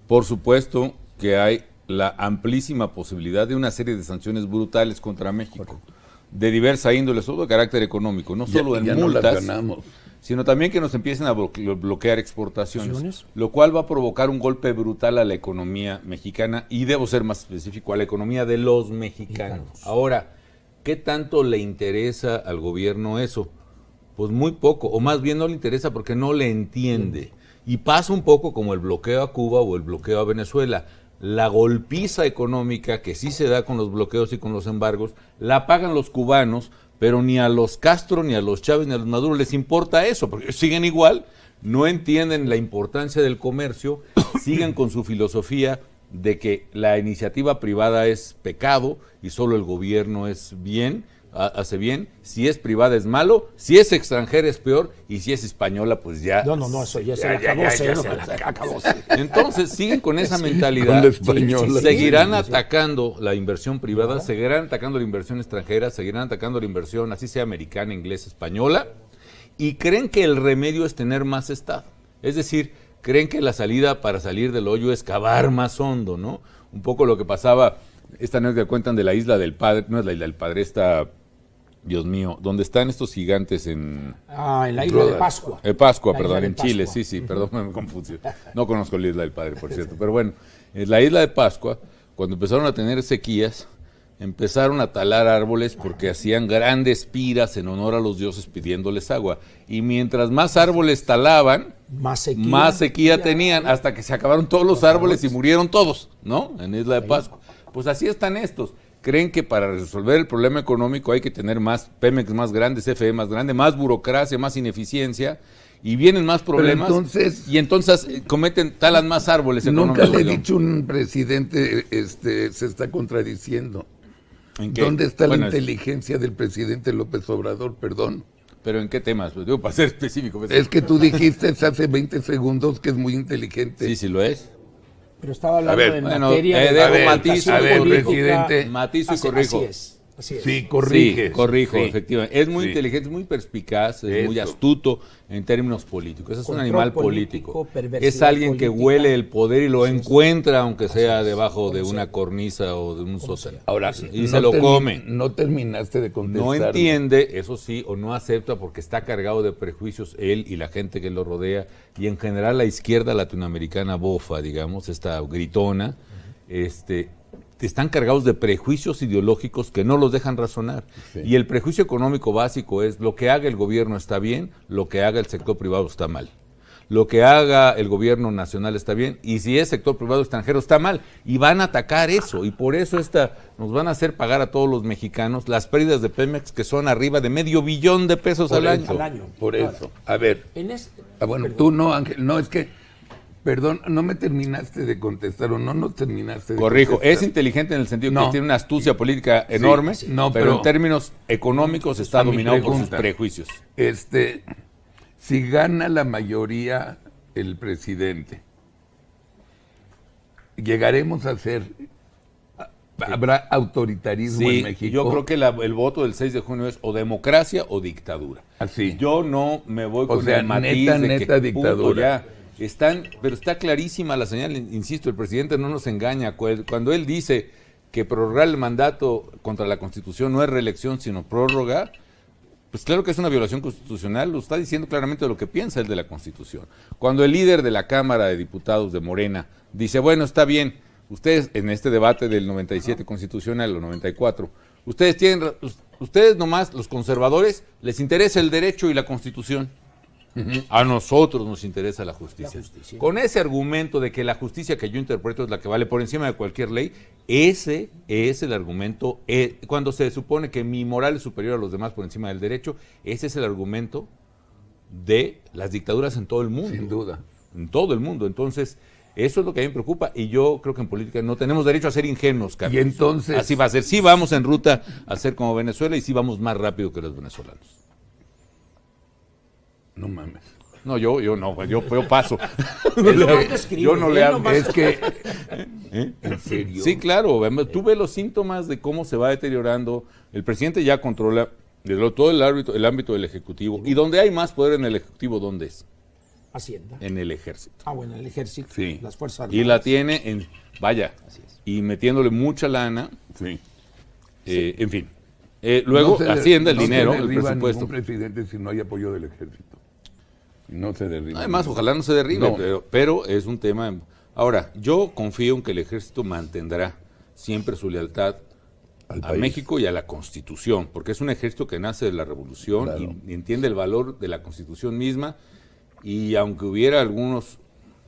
por supuesto que hay la amplísima posibilidad de una serie de sanciones brutales contra México, de diversa índole, todo de carácter económico, no solo en multas, sino también que nos empiecen a bloquear exportaciones, lo cual va a provocar un golpe brutal a la economía mexicana, y debo ser más específico, a la economía de los mexicanos. Ahora, ¿qué tanto le interesa al gobierno eso? Pues muy poco, o más bien no le interesa porque no le entiende. Y pasa un poco como el bloqueo a Cuba o el bloqueo a Venezuela. La golpiza económica que sí se da con los bloqueos y con los embargos, la pagan los cubanos, pero ni a los Castro, ni a los Chávez, ni a los Maduro les importa eso, porque siguen igual, no entienden la importancia del comercio, siguen con su filosofía de que la iniciativa privada es pecado y solo el gobierno es bien, hace bien. Si es privada es malo, si es extranjera es peor, y si es española pues ya... No, eso ya se acabó. Entonces siguen con esa mentalidad, seguirán atacando la inversión privada, seguirán atacando la inversión extranjera, seguirán atacando la inversión, así sea americana, inglesa, española, y creen que el remedio es tener más Estado. Es decir, creen que la salida para salir del hoyo es cavar más hondo, ¿no? Un poco lo que pasaba, esta anécdota cuentan de la isla del padre, no es la isla del padre, Dios mío, ¿dónde están estos gigantes en la isla de Pascua? Pascua, perdón, en Chile, sí, perdón, me confundí. No conozco la isla del Padre, por cierto, pero bueno, en la isla de Pascua, cuando empezaron a tener sequías, empezaron a talar árboles porque hacían grandes piras en honor a los dioses pidiéndoles agua. Y mientras más árboles talaban, más sequía tenían, hasta que se acabaron todos los árboles y murieron todos, ¿no? En Isla de Pascua. Pues así están estos. Creen que para resolver el problema económico hay que tener más Pemex más grande, CFE más grande, más burocracia, más ineficiencia, y vienen más problemas, entonces, y entonces cometen, talan más árboles nunca económicos. le he dicho un presidente se está contradiciendo. ¿En qué? ¿Dónde está Bueno, la inteligencia del presidente López Obrador? Perdón. ¿Pero en qué temas? Pues digo, para ser específico. Pues, Es que tú dijiste hace 20 segundos que es muy inteligente. sí, sí lo es. Pero estaba hablando ver, en bueno, materia de dejo la matiz, orientación política. presidente. Matizo y corrijo. Así es. Así es. Sí, corrige. Sí, corrijo, Sí. efectivamente. Es muy Sí. inteligente, es muy perspicaz, es muy Eso. astuto en términos políticos. Es un Control animal político, político. perversidad Es alguien que política. huele el poder y lo Así es. encuentra, aunque sea debajo Como de una sea. cornisa o de un sótano. Ahora, Y se lo come. No terminaste de contestar. No entiende, eso sí, o no acepta porque está cargado de prejuicios él y la gente que lo rodea, y en general la izquierda latinoamericana bofa, digamos, esta gritona, están cargados de prejuicios ideológicos que no los dejan razonar. Sí. Y el prejuicio económico básico es: lo que haga el gobierno está bien, lo que haga el sector privado está mal. Lo que haga el gobierno nacional está bien, y si es sector privado extranjero está mal, y van a atacar eso, y por eso nos van a hacer pagar a todos los mexicanos las pérdidas de Pemex, que son arriba de $500 millones de pesos al año. Por eso. A ver. En este, Bueno, perdón. tú no, Ángel. No, es que, perdón, no me terminaste de contestar, o no terminaste de Corrijo, contestar. es inteligente en el sentido No. que tiene una astucia política enorme, no, pero pero en términos económicos está a mi dominado por sus pregunta. prejuicios. Si gana la mayoría el presidente, llegaremos a ser, habrá autoritarismo en México. yo creo que el voto del 6 de junio es o democracia o dictadura. Así. Yo no me voy con sea, el matiz neta de que punto, dictadura. pero está clarísima la señal, insisto, el presidente no nos engaña. Cuando él dice que prorrogar el mandato contra la Constitución no es reelección, sino prórroga, pues claro que es una violación constitucional, lo está diciendo claramente lo que piensa él de la Constitución. Cuando el líder de la Cámara de Diputados de Morena dice, bueno, está bien, ustedes en este debate del 97 constitucional o 94, ustedes nomás, los conservadores, les interesa el derecho y la Constitución. A nosotros nos interesa la justicia. Con ese argumento de que la justicia que yo interpreto es la que vale por encima de cualquier ley, ese es el argumento. Cuando se supone que mi moral es superior a los demás por encima del derecho, ese es el argumento de las dictaduras en todo el mundo. Sin duda. En todo el mundo. Entonces, eso es lo que a mí me preocupa, y yo creo que en política no tenemos derecho a ser ingenuos, Carlos. Y entonces, así va a ser. Sí vamos en ruta a ser como Venezuela, y sí vamos más rápido que los venezolanos. no mames. No, yo paso. Yo no le hablo. Es que, ¿en serio? Sí, claro. Tú ves los síntomas de cómo se va deteriorando. El presidente ya controla todo el ámbito del Ejecutivo. Y donde hay más poder en el Ejecutivo, ¿dónde es? Hacienda. En el Ejército. Bueno, el ejército, Sí. las Fuerzas Armadas. Y la tiene Así es. y metiéndole mucha lana. Sí. En fin. Luego, No se Hacienda, el no se dinero, el derriba presupuesto. ningún presidente si no hay apoyo del ejército. No se derriba. Además, ojalá no se derribe, No. pero es un tema. Ahora, yo confío en que el Ejército mantendrá siempre su lealtad Al a país. México y a la Constitución, porque es un ejército que nace de la Revolución, Claro. y entiende el valor de la Constitución misma, y aunque hubiera algunos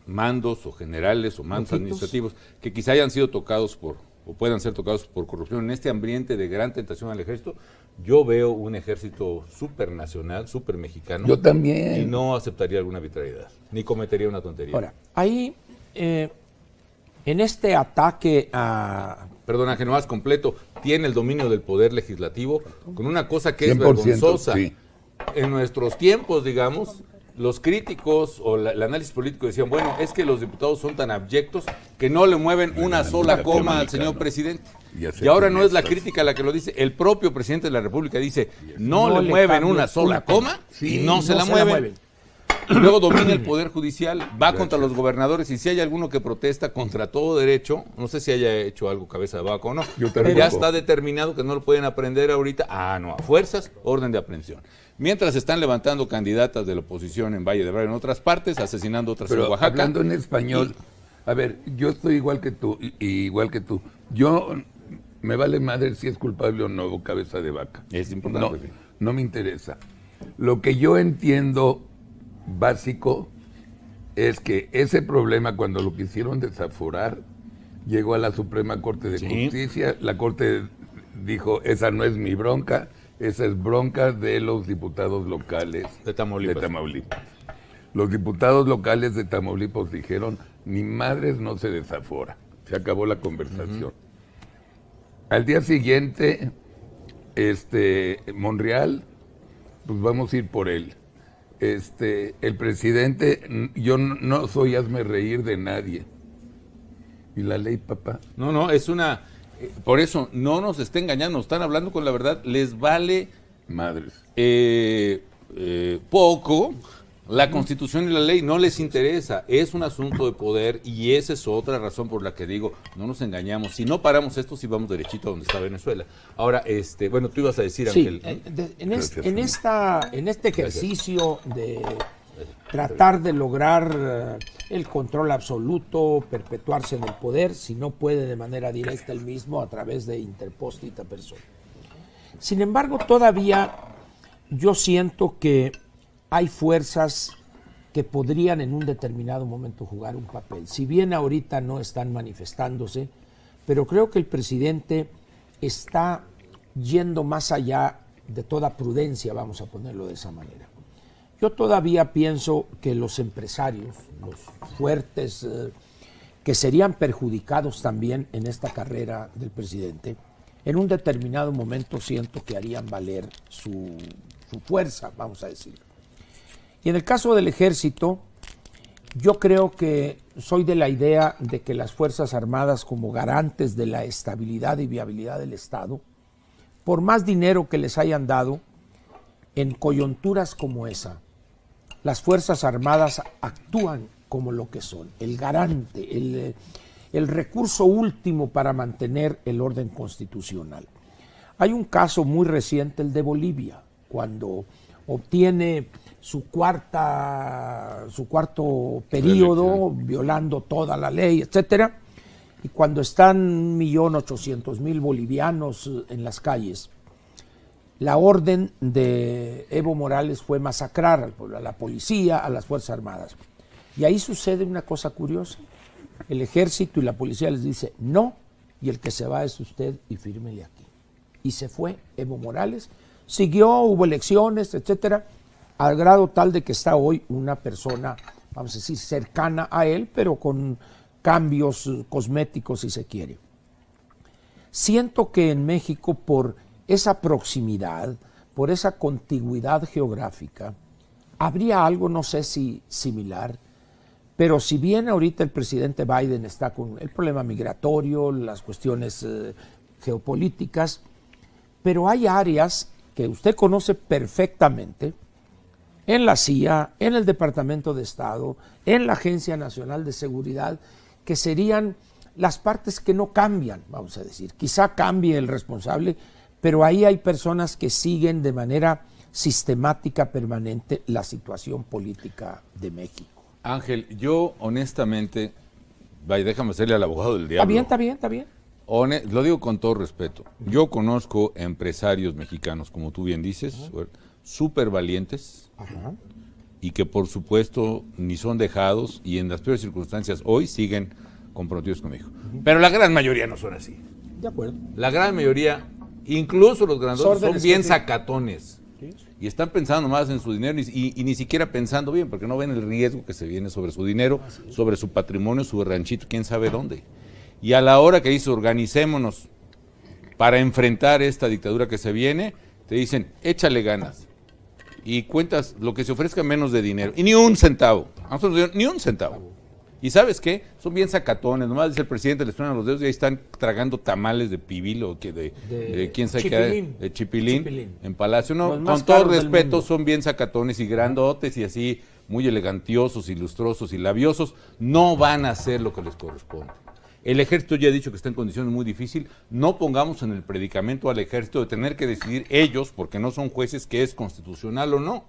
mandos o generales o mandos administrativos que quizá hayan sido tocados o puedan ser tocados por corrupción en este ambiente de gran tentación al ejército, yo veo un ejército súper nacional, súper mexicano. Yo también. Y no aceptaría alguna arbitrariedad, ni cometería una tontería. Ahora, ahí, en este ataque a... Perdón, Ángel, más completo, tiene el dominio del poder legislativo con una cosa que es 100%, vergonzosa. sí. En nuestros tiempos, digamos, los críticos o el análisis político decían, bueno, es que los diputados son tan abyectos que no le mueven una sola coma al señor presidente. Y ahora no es la crítica la que lo dice, el propio presidente de la República dice, no le mueven una sola coma y no se la mueven. Y luego domina el Poder Judicial, va contra los gobernadores, y si hay alguno que protesta contra todo derecho, no sé si haya hecho algo cabeza de vaca o no, Yo pero tampoco. ya está determinado que no lo pueden aprender ahorita, no, a fuerzas, orden de aprehensión. Mientras están levantando candidatas de la oposición en Valle de Bravo en otras partes, asesinando otras Pero en Oaxaca. hablando en español, a ver, yo estoy igual que tú, igual que tú. Yo me vale madre si es culpable o no cabeza de vaca. Es importante. No me interesa. Lo que yo entiendo básico es que ese problema, cuando lo quisieron desaforar, llegó a la Suprema Corte de Justicia. La Corte dijo, esa no es mi bronca, esa es bronca de los diputados locales de Tamaulipas. Los diputados locales de Tamaulipas dijeron, ni madres no se desafora. Se acabó la conversación. Al día siguiente, Monreal, pues vamos a ir por él. El presidente, yo no soy hazme reír de nadie. ¿Y la ley, papá? No, es una... por eso, no nos está engañando, están hablando con la verdad, les vale... Madres. Poco la Constitución y la ley, no les interesa, es un asunto de poder y esa es otra razón por la que digo, no nos engañamos, si no paramos esto, si vamos derechito a donde está Venezuela. Ahora, bueno, tú ibas a decir, sí, Ángel. En este ejercicio de tratar de lograr el control absoluto, perpetuarse en el poder, si no puede de manera directa el mismo a través de interpóstita persona. Sin embargo, todavía yo siento que hay fuerzas que podrían en un determinado momento jugar un papel. Si bien ahorita no están manifestándose, pero creo que el presidente está yendo más allá de toda prudencia, vamos a ponerlo de esa manera. Yo todavía pienso que los empresarios, los fuertes, que serían perjudicados también en esta carrera del presidente, en un determinado momento siento que harían valer su fuerza, vamos a decir. Y en el caso del ejército, yo creo que soy de la idea de que las Fuerzas Armadas, como garantes de la estabilidad y viabilidad del Estado, por más dinero que les hayan dado, en coyunturas como esa, las Fuerzas Armadas actúan como lo que son, el garante, el recurso último para mantener el orden constitucional. Hay un caso muy reciente, el de Bolivia, cuando obtiene su cuarto periodo, violando toda la ley, etcétera, y cuando están 1.800.000 bolivianos en las calles, la orden de Evo Morales fue masacrar al pueblo, a la policía, a las Fuerzas Armadas. Y ahí sucede una cosa curiosa. El ejército y la policía les dice no, y el que se va es usted y fírmele aquí. Y se fue Evo Morales, siguió, hubo elecciones, etcétera, al grado tal de que está hoy una persona, vamos a decir, cercana a él, pero con cambios cosméticos, si se quiere. Siento que en México, por esa proximidad, por esa contigüidad geográfica, habría algo, no sé si similar, pero si bien ahorita el presidente Biden está con el problema migratorio, las cuestiones geopolíticas, pero hay áreas que usted conoce perfectamente, en la CIA, en el Departamento de Estado, en la Agencia Nacional de Seguridad, que serían las partes que no cambian, vamos a decir. Quizá cambie el responsable, pero ahí hay personas que siguen de manera sistemática, permanente, la situación política de México. Ángel, yo honestamente, déjame serle al abogado del diablo. Está bien. Lo digo con todo respeto. Yo conozco empresarios mexicanos, como tú bien dices, súper valientes, y que por supuesto ni son dejados y en las peores circunstancias hoy siguen comprometidos conmigo. Pero la gran mayoría no son así. De acuerdo. La gran mayoría, incluso los grandotes, son bien sacatones. ¿Sí? Y están pensando más en su dinero y ni siquiera pensando bien, porque no ven el riesgo que se viene sobre su dinero, sobre su patrimonio, su ranchito, quién sabe dónde. Y a la hora que dice organicémonos para enfrentar esta dictadura que se viene, te dicen échale ganas. Y cuentas lo que se ofrezca menos de dinero. Y ni un centavo. Ni un centavo. ¿Y sabes qué? Son bien sacatones. Nomás dice el presidente, les truenan los dedos y ahí están tragando tamales de pibil o que de quién sabe qué. De chipilín en Palacio. No, con todo respeto, son bien sacatones y grandotes y así, muy elegantiosos y lustrosos y labiosos. No van a hacer lo que les corresponde. El ejército ya ha dicho que está en condiciones muy difíciles. No pongamos en el predicamento al ejército de tener que decidir ellos, porque no son jueces, que es constitucional o no.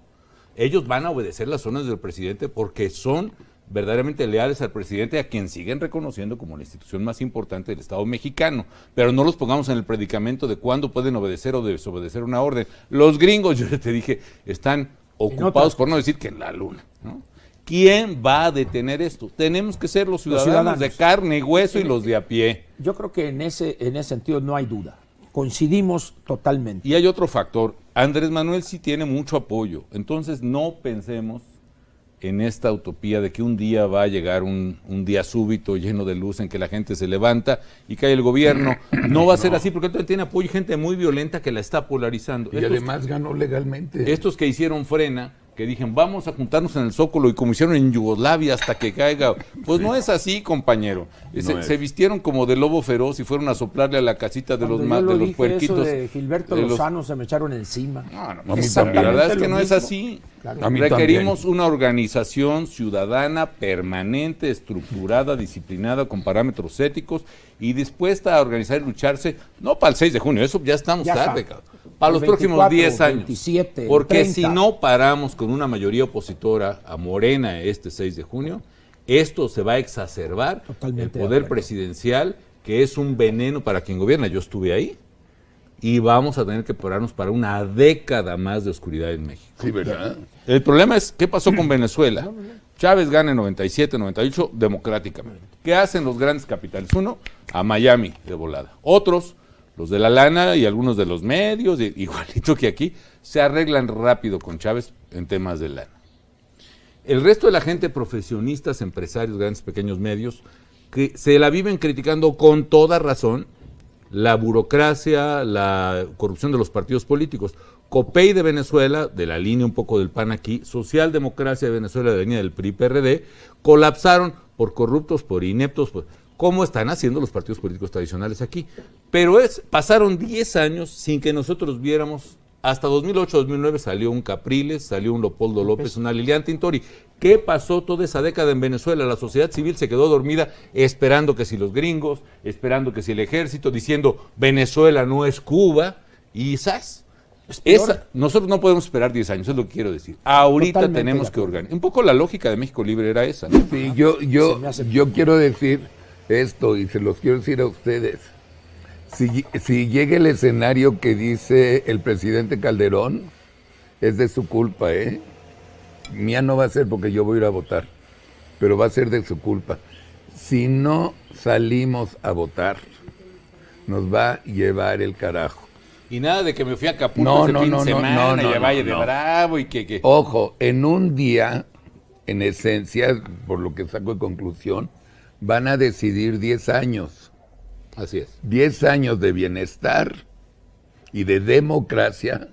Ellos van a obedecer las órdenes del presidente porque son verdaderamente leales al presidente, a quien siguen reconociendo como la institución más importante del Estado mexicano. Pero no los pongamos en el predicamento de cuándo pueden obedecer o desobedecer una orden. Los gringos, yo ya te dije, están ocupados, por no decir que en la luna, ¿no? ¿Quién va a detener esto? Tenemos que ser los ciudadanos de carne y hueso y los de a pie. Yo creo que en ese sentido no hay duda. Coincidimos totalmente. Y hay otro factor. Andrés Manuel sí tiene mucho apoyo. Entonces no pensemos en esta utopía de que un día va a llegar un día súbito lleno de luz en que la gente se levanta y cae el gobierno. No va a ser así porque tiene apoyo gente muy violenta que la está polarizando. Y además ganó legalmente. Estos que hicieron frena, que dijeron vamos a juntarnos en el Zócalo y como hicieron en Yugoslavia hasta que caiga, pues sí. No es así, compañero. Se vistieron como de lobo feroz y fueron a soplarle a la casita de Cuando los puerquitos. Eso de Gilberto Lozano se me echaron encima. No, la verdad es que no es así. Claro. Requerimos una organización ciudadana permanente, estructurada, disciplinada, con parámetros éticos y dispuesta a organizar y lucharse, no para el 6 de junio, eso ya estamos tarde, cabrón. Para los 24, próximos 10 años. 27, porque 30. Si no paramos con una mayoría opositora a Morena este 6 de junio, esto se va a exacerbar. Totalmente el poder presidencial, que es un veneno para quien gobierna. Yo estuve ahí. Y vamos a tener que prepararnos para una década más de oscuridad en México. Sí, ¿verdad? El problema es, ¿qué pasó con Venezuela? Chávez gana en 97, 98, democráticamente. ¿Qué hacen los grandes capitales? Uno, a Miami de volada. Otros, los de la lana y algunos de los medios, igualito que aquí, se arreglan rápido con Chávez en temas de lana. El resto de la gente, profesionistas, empresarios, grandes, pequeños medios, que se la viven criticando con toda razón la burocracia, la corrupción de los partidos políticos. COPEI de Venezuela, de la línea un poco del PAN aquí, Socialdemocracia de Venezuela, de la línea del PRI-PRD, colapsaron por corruptos, por ineptos, como están haciendo los partidos políticos tradicionales aquí. Pero pasaron 10 años sin que nosotros viéramos, hasta 2008-2009 salió un Capriles, salió un Leopoldo López, una Liliana Tintori. ¿Qué pasó toda esa década en Venezuela? La sociedad civil se quedó dormida esperando que si los gringos, esperando que si el ejército, diciendo Venezuela no es Cuba, y ¿sabes? Nosotros no podemos esperar 10 años, es lo que quiero decir. Ahorita totalmente tenemos que organizar. Un poco la lógica de México Libre era esa, ¿no? Sí, yo quiero decir esto y se los quiero decir a ustedes. Si llega el escenario que dice el presidente Calderón, es de su culpa, ¿eh? Mía no va a ser porque yo voy a ir a votar, pero va a ser de su culpa. Si no salimos a votar, nos va a llevar el carajo. Y nada de que me fui a Acapulco ese fin de semana y a Valle de Bravo y que... Ojo, en un día, en esencia, por lo que saco de conclusión, van a decidir 10 años. Así es. 10 años de bienestar y de democracia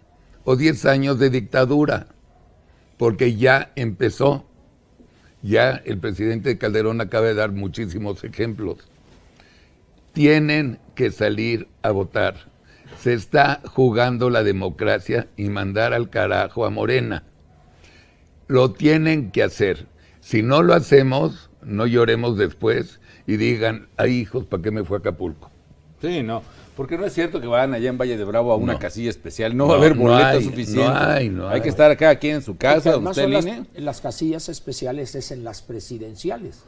o 10 años de dictadura, porque ya empezó. Ya el presidente Calderón acaba de dar muchísimos ejemplos. Tienen que salir a votar. Se está jugando la democracia y mandar al carajo a Morena. Lo tienen que hacer. Si no lo hacemos, no lloremos después y digan, ay hijos, ¿para qué me fue a Acapulco? Sí, no, porque no es cierto que vayan allá en Valle de Bravo a una casilla especial, no va a haber boletas suficientes. Hay que estar acá, aquí en su casa, donde usted línea. Las casillas especiales es en las presidenciales.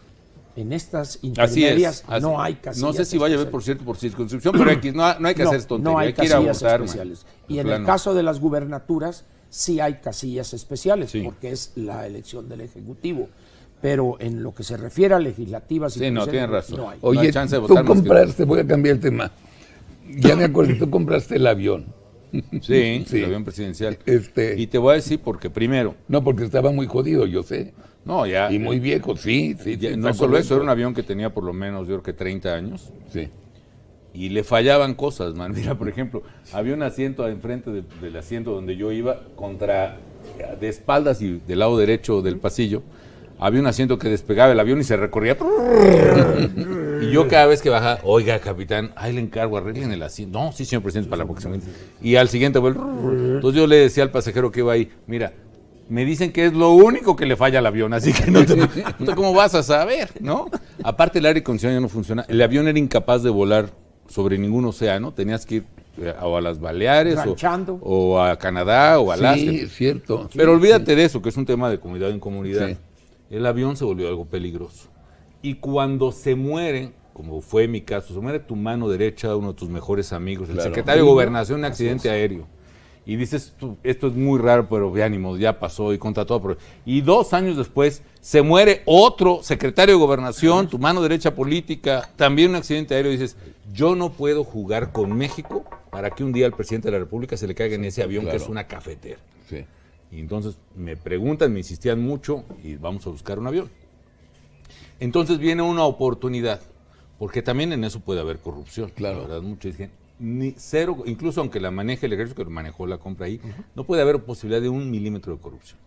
En estas intermedias no hay casillas. No sé si vaya a haber, por cierto, por circunscripción, pero no hay que hacer tontería, no hay que ir a casillas votar. Especiales. Y en el caso de las gubernaturas, sí hay casillas especiales, porque es la elección del Ejecutivo. Pero en lo que se refiere a legislativas... Sí, no, tienes razón. No hay. Oye, no chance de votar, tú compraste, voy a cambiar el tema. Ya me acuerdo, tú compraste el avión. Sí, el avión presidencial. Y te voy a decir porque primero... No, porque estaba muy jodido, yo sé. No, ya... Y muy viejo, sí. No solo eso, era un avión que tenía por lo menos, yo creo que 30 años. Sí. Y le fallaban cosas, man. Mira, por ejemplo, había un asiento enfrente del asiento donde yo iba, de espaldas y del lado derecho del pasillo, había un asiento que despegaba el avión y se recorría. Y yo cada vez que bajaba, oiga, capitán, ahí le encargo, arreglen el asiento. No, sí, señor presidente, para la próxima. Y al siguiente vuelo. Entonces yo le decía al pasajero que iba ahí, mira, me dicen que es lo único que le falla al avión, así que no ¿cómo vas a saber, no? Aparte el aire acondicionado ya no funciona. El avión era incapaz de volar sobre ningún océano, tenías que ir o a las Baleares o a Canadá o a Alaska. Sí, cierto. Pero olvídate de eso, que es un tema de comunidad en comunidad. Sí. El avión se volvió algo peligroso. Y cuando se muere, como fue mi caso, se muere tu mano derecha, uno de tus mejores amigos, el secretario de Gobernación, un accidente aéreo. Y dices, esto es muy raro, pero de ánimo, ya pasó y contra todo. Y 2 años después se muere otro secretario de Gobernación, tu mano derecha política, también un accidente aéreo. Y dices, yo no puedo jugar con México para que un día al presidente de la República se le caiga en ese avión que es una cafetera. Sí. Y entonces me preguntan, me insistían mucho y vamos a buscar un avión. Entonces viene una oportunidad, porque también en eso puede haber corrupción. Claro. La verdad, muchos dicen, ni cero, incluso aunque la maneje el ejército, que manejó la compra ahí, no puede haber posibilidad de 1 milímetro de corrupción.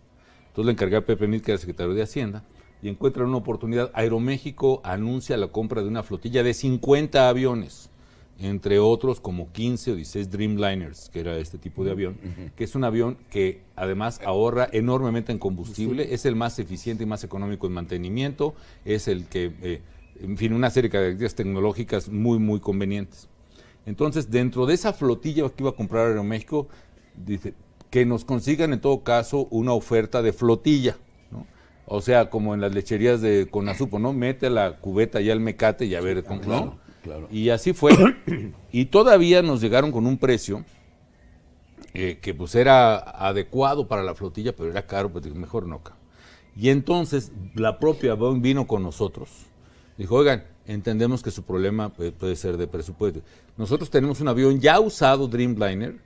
Entonces le encargué a Pepe Mid, que era secretario de Hacienda, y encuentran una oportunidad. Aeroméxico anuncia la compra de una flotilla de 50 aviones, entre otros como 15 o 16 Dreamliners, que era este tipo de avión, que es un avión que además ahorra enormemente en combustible, es el más eficiente y más económico en mantenimiento, es el que, en fin, una serie de características tecnológicas muy, muy convenientes. Entonces, dentro de esa flotilla que iba a comprar Aeroméxico, dice que nos consigan en todo caso una oferta de flotilla, ¿no? O sea, como en las lecherías de Conasupo, ¿no? Mete la cubeta ya al mecate y a ver cómo, ¿no? Claro. Y así fue. Y todavía nos llegaron con un precio que pues era adecuado para la flotilla, pero era caro, pues dije, mejor no. Y entonces la propia Boeing vino con nosotros. Dijo, oigan, entendemos que su problema puede ser de presupuesto. Nosotros tenemos un avión ya usado, Dreamliner,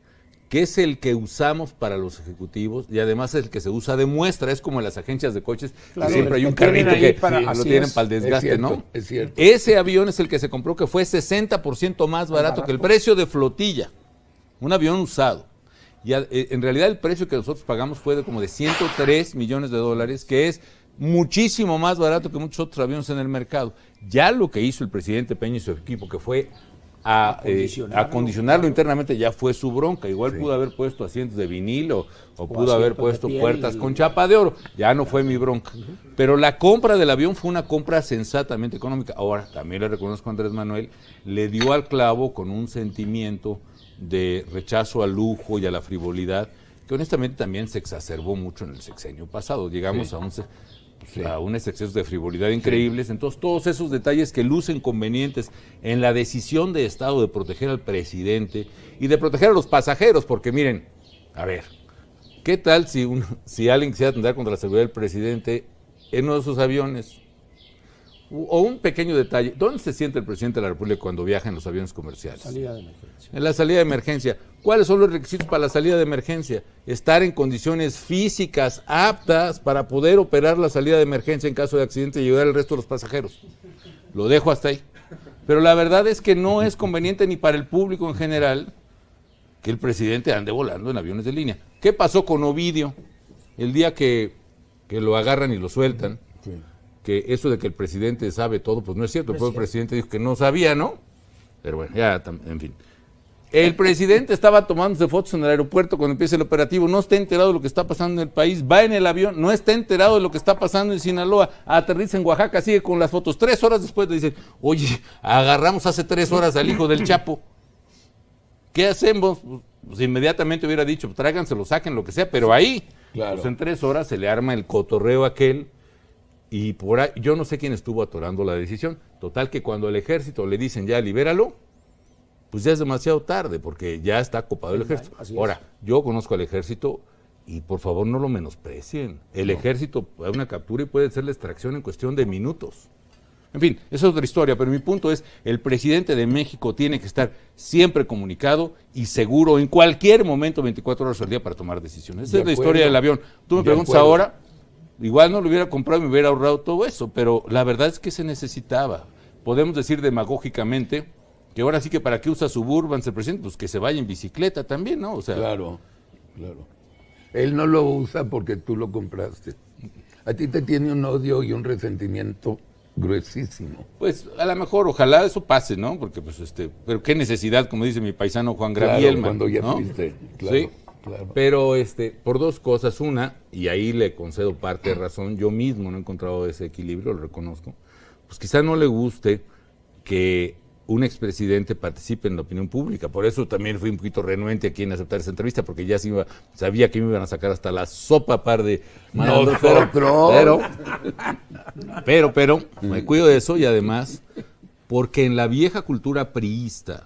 que es el que usamos para los ejecutivos y además es el que se usa de muestra. Es como en las agencias de coches, Claro, que siempre hay un tienen carrito que así lo tienen es. para el desgaste, Es cierto, ¿no? es cierto. Ese avión es el que se compró, que fue 60% más barato que el precio de flotilla. Un avión usado. Y en realidad el precio que nosotros pagamos fue como de 103 millones de dólares, que es muchísimo más barato que muchos otros aviones en el mercado. Ya lo que hizo el presidente Peña y su equipo, que fue acondicionarlo internamente, ya fue su bronca. Igual pudo haber puesto asientos de vinilo o pudo haber puesto puertas con chapa de oro. Ya no fue mi bronca. Pero la compra del avión fue una compra sensatamente económica. Ahora, también le reconozco a Andrés Manuel, le dio al clavo con un sentimiento de rechazo al lujo y a la frivolidad, que honestamente también se exacerbó mucho en el sexenio pasado. Llegamos a unos excesos de frivolidad increíbles. Entonces, todos esos detalles que lucen convenientes en la decisión de Estado de proteger al presidente y de proteger a los pasajeros, porque miren, a ver, ¿qué tal si alguien quisiera atentar contra la seguridad del presidente en uno de sus aviones? O un pequeño detalle, ¿dónde se siente el presidente de la República cuando viaja en los aviones comerciales? Salida de emergencia. En la salida de emergencia. ¿Cuáles son los requisitos para la salida de emergencia? Estar en condiciones físicas aptas para poder operar la salida de emergencia en caso de accidente y ayudar al resto de los pasajeros. Lo dejo hasta ahí. Pero la verdad es que no es conveniente ni para el público en general que el presidente ande volando en aviones de línea. ¿Qué pasó con Ovidio el día que lo agarran y lo sueltan? Sí. Que eso de que el presidente sabe todo, pues no es cierto. El presidente dijo que no sabía, ¿no? Pero bueno, ya, en fin. El presidente estaba tomándose fotos en el aeropuerto cuando empieza el operativo, no está enterado de lo que está pasando en el país, va en el avión, no está enterado de lo que está pasando en Sinaloa, aterriza en Oaxaca, sigue con las fotos. 3 horas después le dicen, oye, agarramos hace 3 horas al hijo del Chapo. ¿Qué hacemos? Pues inmediatamente hubiera dicho, tráiganselo, saquen lo que sea, pero ahí, claro. Pues en 3 horas se le arma el cotorreo aquel. Y por ahí, yo no sé quién estuvo atorando la decisión. Total que cuando al ejército le dicen ya libéralo, pues ya es demasiado tarde porque ya está copado el ejército. Ahora, yo conozco al ejército y por favor no lo menosprecien. El ejército puede una captura y puede hacer la extracción en cuestión de minutos. En fin, esa es otra historia, pero mi punto es, el presidente de México tiene que estar siempre comunicado y seguro en cualquier momento, 24 horas al día, para tomar decisiones. Esa es la historia del avión. Tú me preguntas ahora, igual no lo hubiera comprado y me hubiera ahorrado todo eso, pero la verdad es que se necesitaba. Podemos decir demagógicamente que ahora sí que para qué usa Suburban el presidente, pues que se vaya en bicicleta también, ¿no? O sea, claro. Él no lo usa porque tú lo compraste. A ti te tiene un odio y un resentimiento gruesísimo. Pues a lo mejor, ojalá eso pase, ¿no? Porque pues pero qué necesidad, como dice mi paisano Juan Gravielman, cuando ya ¿no? fuiste, claro. Sí. Claro. Pero por 2 cosas. Una, y ahí le concedo parte de razón, yo mismo no he encontrado ese equilibrio, lo reconozco, pues quizá no le guste que un expresidente participe en la opinión pública. Por eso también fui un poquito renuente aquí en aceptar esa entrevista, porque ya sabía que me iban a sacar hasta la sopa par de malandros. Pero me cuido de eso, y además porque en la vieja cultura priista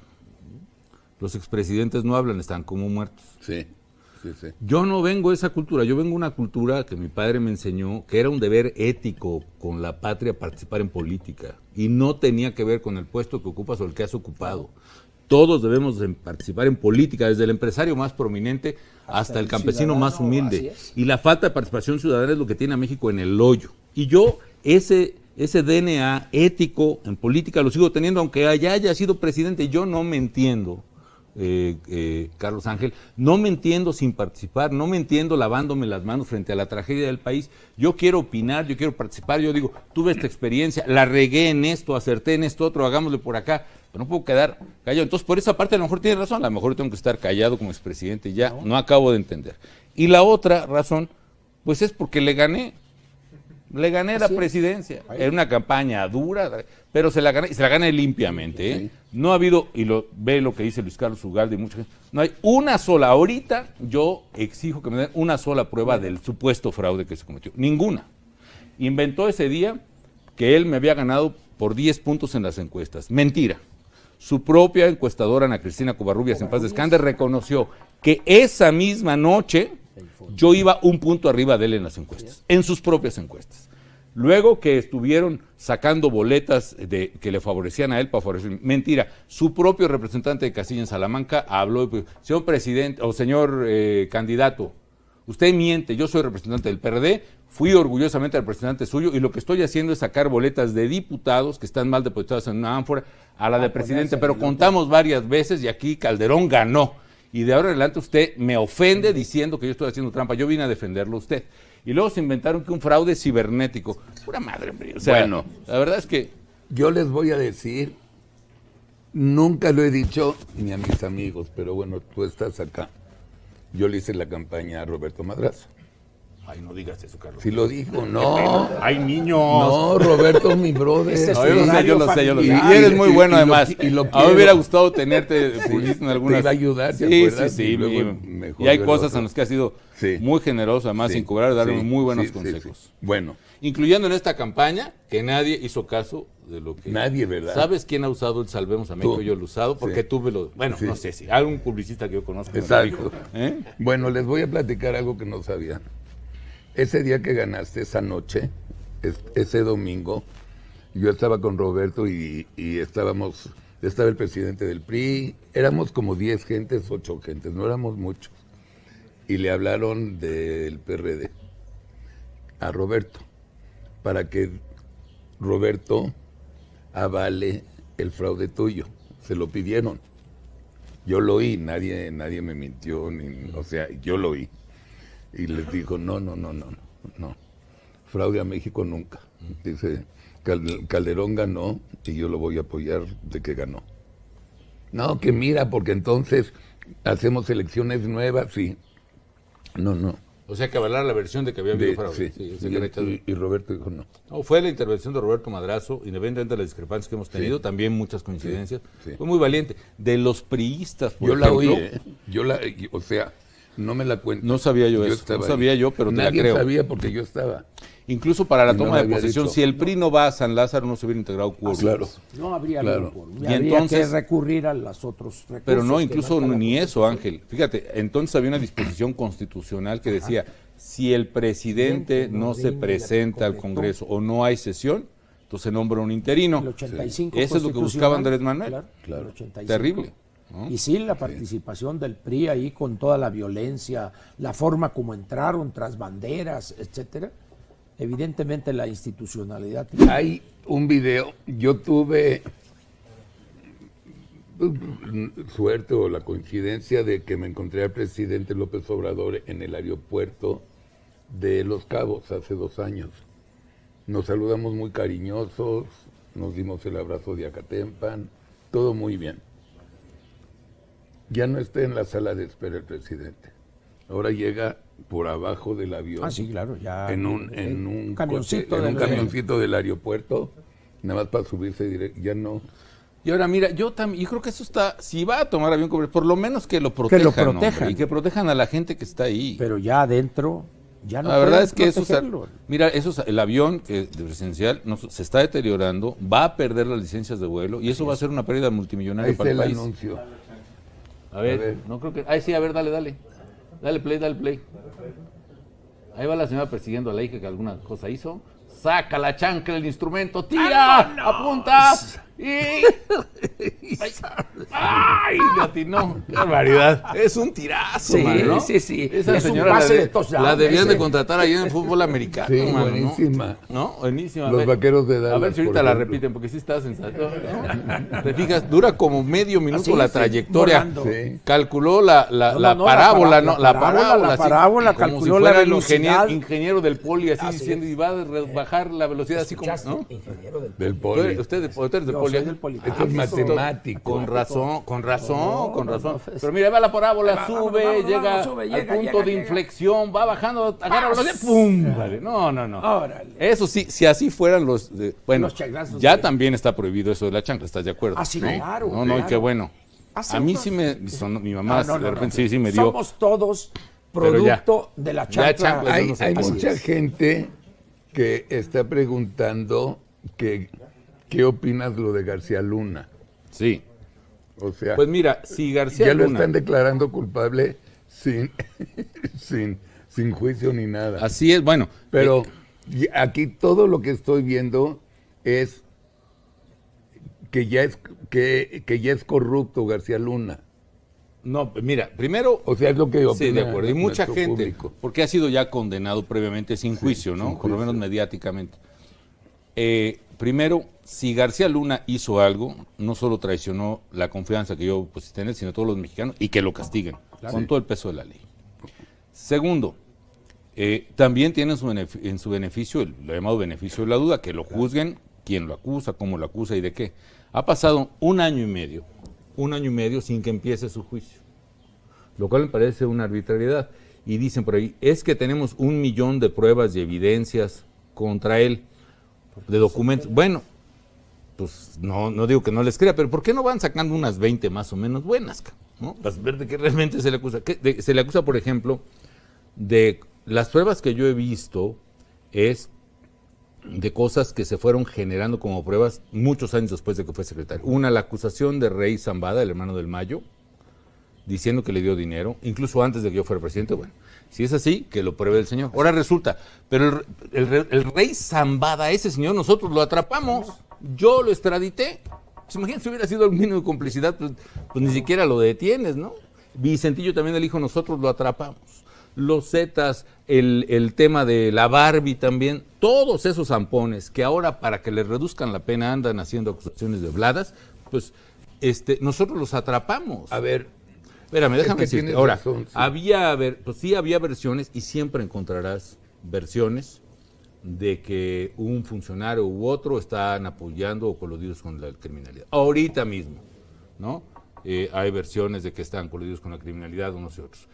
los expresidentes no hablan, están como muertos. Sí. Yo no vengo de esa cultura, yo vengo de una cultura que mi padre me enseñó que era un deber ético con la patria participar en política y no tenía que ver con el puesto que ocupas o el que has ocupado. Todos debemos de participar en política, desde el empresario más prominente hasta el campesino más humilde. Y la falta de participación ciudadana es lo que tiene a México en el hoyo. Y yo ese DNA ético en política lo sigo teniendo, aunque haya sido presidente. Yo no me entiendo, Carlos Ángel, no me entiendo sin participar, no me entiendo lavándome las manos frente a la tragedia del país. Yo quiero opinar, yo quiero participar, yo digo, tuve esta experiencia, la regué en esto, acerté en esto otro, hagámosle por acá, pero no puedo quedar callado. Entonces, por esa parte a lo mejor tiene razón, a lo mejor tengo que estar callado como expresidente, ya no acabo de entender. Y la otra razón, pues es porque le gané la presidencia. Era una campaña dura, pero se la gané limpiamente. Sí. No ha habido, y ve lo que dice Luis Carlos Ugalde y mucha gente, no hay una sola, ahorita yo exijo que me den una sola prueba del supuesto fraude que se cometió. Ninguna. Inventó ese día que él me había ganado por 10 puntos en las encuestas. Mentira. Su propia encuestadora, Ana Cristina Covarrubias, en paz descanse, reconoció que esa misma noche yo iba un punto arriba de él en las encuestas, en sus propias encuestas. Luego que estuvieron sacando boletas que le favorecían a él para favorecer. Mentira, su propio representante de Castilla en Salamanca habló, señor presidente o señor candidato, usted miente, yo soy representante del PRD, fui orgullosamente representante suyo y lo que estoy haciendo es sacar boletas de diputados que están mal depositadas en una ánfora a la de presidente, pero contamos varias veces y aquí Calderón ganó. Y de ahora en adelante usted me ofende diciendo que yo estoy haciendo trampa. Yo vine a defenderlo a usted. Y luego se inventaron que un fraude cibernético. Pura madre, hombre. O sea, bueno, la verdad es que... Yo les voy a decir, nunca lo he dicho ni a mis amigos, pero bueno, tú estás acá. Yo le hice la campaña a Roberto Madrazo. Ay, no digas eso, Carlos. Si lo dijo, no. Ay, niños. No, Roberto, mi brother. Yo lo sé. Y eres muy bueno, además. A mí me hubiera gustado tenerte en algunas... Te iba a ayudar, ¿te acuerdas? Sí. Y hay cosas en las que has sido muy generoso, además, sin cobrar, darme muy buenos consejos. Sí. Bueno. Incluyendo en esta campaña, que nadie hizo caso de lo que... Nadie, ¿verdad? ¿Sabes quién ha usado el Salvemos a México? Yo lo he usado porque tuve lo... Bueno, no sé si algún publicista que yo conozco. Exacto. Me lo dijo. Bueno, les voy a platicar algo que no sabían. Ese día que ganaste, esa noche, ese domingo, yo estaba con Roberto y estaba el presidente del PRI, éramos como 10 gentes, 8 gentes, no éramos muchos. Y le hablaron del PRD a Roberto, para que Roberto avale el fraude tuyo. Se lo pidieron. Yo lo oí, nadie me mintió, o sea, yo lo oí. Y les dijo, no. Fraude a México nunca. Dice, Calderón ganó y yo lo voy a apoyar de que ganó. No, que mira, porque entonces hacemos elecciones nuevas, sí. No. O sea, que avalar la versión de que había habido fraude. Sí, y Roberto dijo no. No, fue la intervención de Roberto Madrazo, independientemente de las discrepancias que hemos tenido, también muchas coincidencias. Sí. Fue muy valiente. De los priistas, por ejemplo. Yo la oí, o sea... No me la cuento. No sabía yo eso, no sabía yo, pero te la creo. Nadie sabía porque yo estaba. Incluso para la toma de posesión, si el PRI no va a San Lázaro, no se hubiera integrado quórum. Claro. No habría quórum. Y entonces que recurrir a los otros recursos. Pero no, incluso ni eso, Ángel. Fíjate, entonces había una disposición constitucional que decía, si el presidente no se presenta al Congreso o no hay sesión, entonces nombra un interino. El 85 eso es lo que buscaba Andrés Manuel. Claro. Terrible. ¿no? Y sí, la participación del PRI ahí con toda la violencia, la forma como entraron tras banderas, etcétera. Evidentemente la institucionalidad. Hay un video, yo tuve suerte o la coincidencia de que me encontré al presidente López Obrador en el aeropuerto de Los Cabos hace 2 años. Nos saludamos muy cariñosos, nos dimos el abrazo de Acatempan, todo muy bien. Ya no está en la sala de espera el presidente. Ahora llega por abajo del avión. Ah, sí, claro, ya. En un camioncito del aeropuerto, nada más para subirse directo, ya no. Y ahora mira, yo creo que eso está, si va a tomar avión, por lo menos que lo protejan, hombre, y que protejan a la gente que está ahí. Pero ya adentro, ya no. La verdad es que el avión presidencial se está deteriorando, va a perder las licencias de vuelo y eso va a ser una pérdida multimillonaria para el país. Anuncio. A ver, no creo que... sí, a ver, dale. Dale play. Ahí va la señora persiguiendo a la hija que alguna cosa hizo. Saca la chancla, el instrumento, tira, ¡apunta! ¡Ay! Le atinó. ¡Qué barbaridad! Es un tirazo, Sí, mano, ¿no? sí. Esa Es un señora pase la, de touchdown, la debían ese. de contratar ahí en el fútbol americano, Sí, mano, buenísima. ¿no? Buenísima. Los Vaqueros de Dallas. A ver si ahorita por la ejemplo. repiten, porque sí está sensato, ¿no? Te fijas, dura como medio minuto Así, la sí, trayectoria. volando. Sí. Calculó la No, parábola, ¿no? la parábola así, como calculó si la fuera el velocidad. ingeniero del poli, así Así diciendo, es. y va a bajar la velocidad así como, ¿Escuchaste? ¿no? Ingeniero del Del Tú poli. eres- Usted eres de Yo poli. soy del poli. Esto es matemático. Con razón. Pero mira, va la parábola, sube, llega al punto de inflexión, va bajando, agarra la velocidad, ¡pum! Vale. No. Órale. Eso sí, si así fueran bueno, Los chanclazos ya de- también está prohibido eso de la chancla, ¿estás de acuerdo? Ah, sí, claro, No, y claro. qué bueno. Hace A mí unos- sí mi mamá No, de repente sí me dio. Somos todos Pero ya. producto de la Ya chancla. chancla, Hay, no sé. hay Así mucha es. gente que está preguntando qué opinas lo de García Luna. Sí. O sea, Pues mira, si García ya lo Luna, están declarando culpable sin, sin juicio ni nada. así es, bueno, Pero y aquí todo lo que estoy viendo es que ya es corrupto García Luna. no, mira, primero O sea, es lo que opina sí, de acuerdo. Y mucha nuestro gente, público. porque ha sido ya condenado previamente sin juicio, ¿no? sin Por lo menos juicio. mediáticamente. Primero, si García Luna hizo algo, no solo traicionó la confianza que yo pusiste en él, sino todos los mexicanos, y que lo castiguen con todo el peso de la ley. Segundo, también tiene en su beneficio, lo llamado beneficio de la duda, que lo juzguen, quién lo acusa, cómo lo acusa y de qué. Ha pasado un año y medio sin que empiece su juicio, lo cual me parece una arbitrariedad. Y dicen por ahí, es que tenemos 1 millón de pruebas y evidencias contra él, de documentos. Bueno, pues no digo que no les crea, pero ¿por qué no van sacando unas 20 más o menos buenas, ¿no? Para ver de qué realmente se le acusa. Se le acusa, por ejemplo, de las pruebas que yo he visto es de cosas que se fueron generando como pruebas muchos años después de que fue secretario. Una, la acusación de Rey Zambada, el hermano del Mayo, diciendo que le dio dinero, incluso antes de que yo fuera presidente. Bueno, si es así, que lo pruebe el señor. Ahora resulta, pero el Rey Zambada, ese señor, nosotros lo atrapamos, yo lo extradité. Pues imagínate si hubiera sido el mínimo de complicidad, pues ni siquiera lo detienes, ¿no? Vicentillo también, el hijo, nosotros lo atrapamos. Los Zetas, el tema de la Barbie también, todos esos zampones que ahora para que les reduzcan la pena andan haciendo acusaciones de bladas, pues nosotros los atrapamos. A ver, Espérame, déjame que decirte. tienes Ahora, razón, sí. sí había versiones y siempre encontrarás versiones de que un funcionario u otro están apoyando o coludidos con la criminalidad. Ahorita mismo, ¿no? Hay versiones de que están coludidos con la criminalidad unos y otros.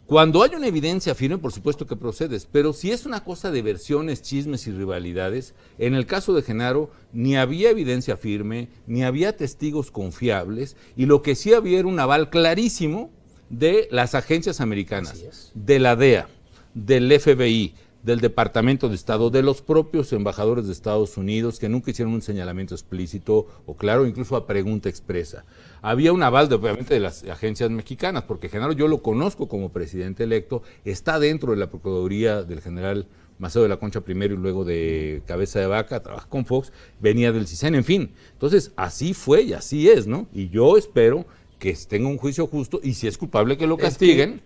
Cuando hay una evidencia firme, por supuesto que procedes, pero si es una cosa de versiones, chismes y rivalidades, en el caso de Genaro ni había evidencia firme, ni había testigos confiables, y lo que sí había era un aval clarísimo de las agencias americanas, de la DEA, del FBI, del Departamento de Estado, de los propios embajadores de Estados Unidos, que nunca hicieron un señalamiento explícito o claro, incluso a pregunta expresa. Había un aval, obviamente, de las agencias mexicanas, porque Genaro yo lo conozco como presidente electo, está dentro de la Procuraduría del general Maceo de la Concha primero y luego de Cabeza de Vaca, trabaja con Fox, venía del CISEN, en fin. Entonces, así fue y así es, ¿no? Y yo espero que tenga un juicio justo y si es culpable que lo castiguen.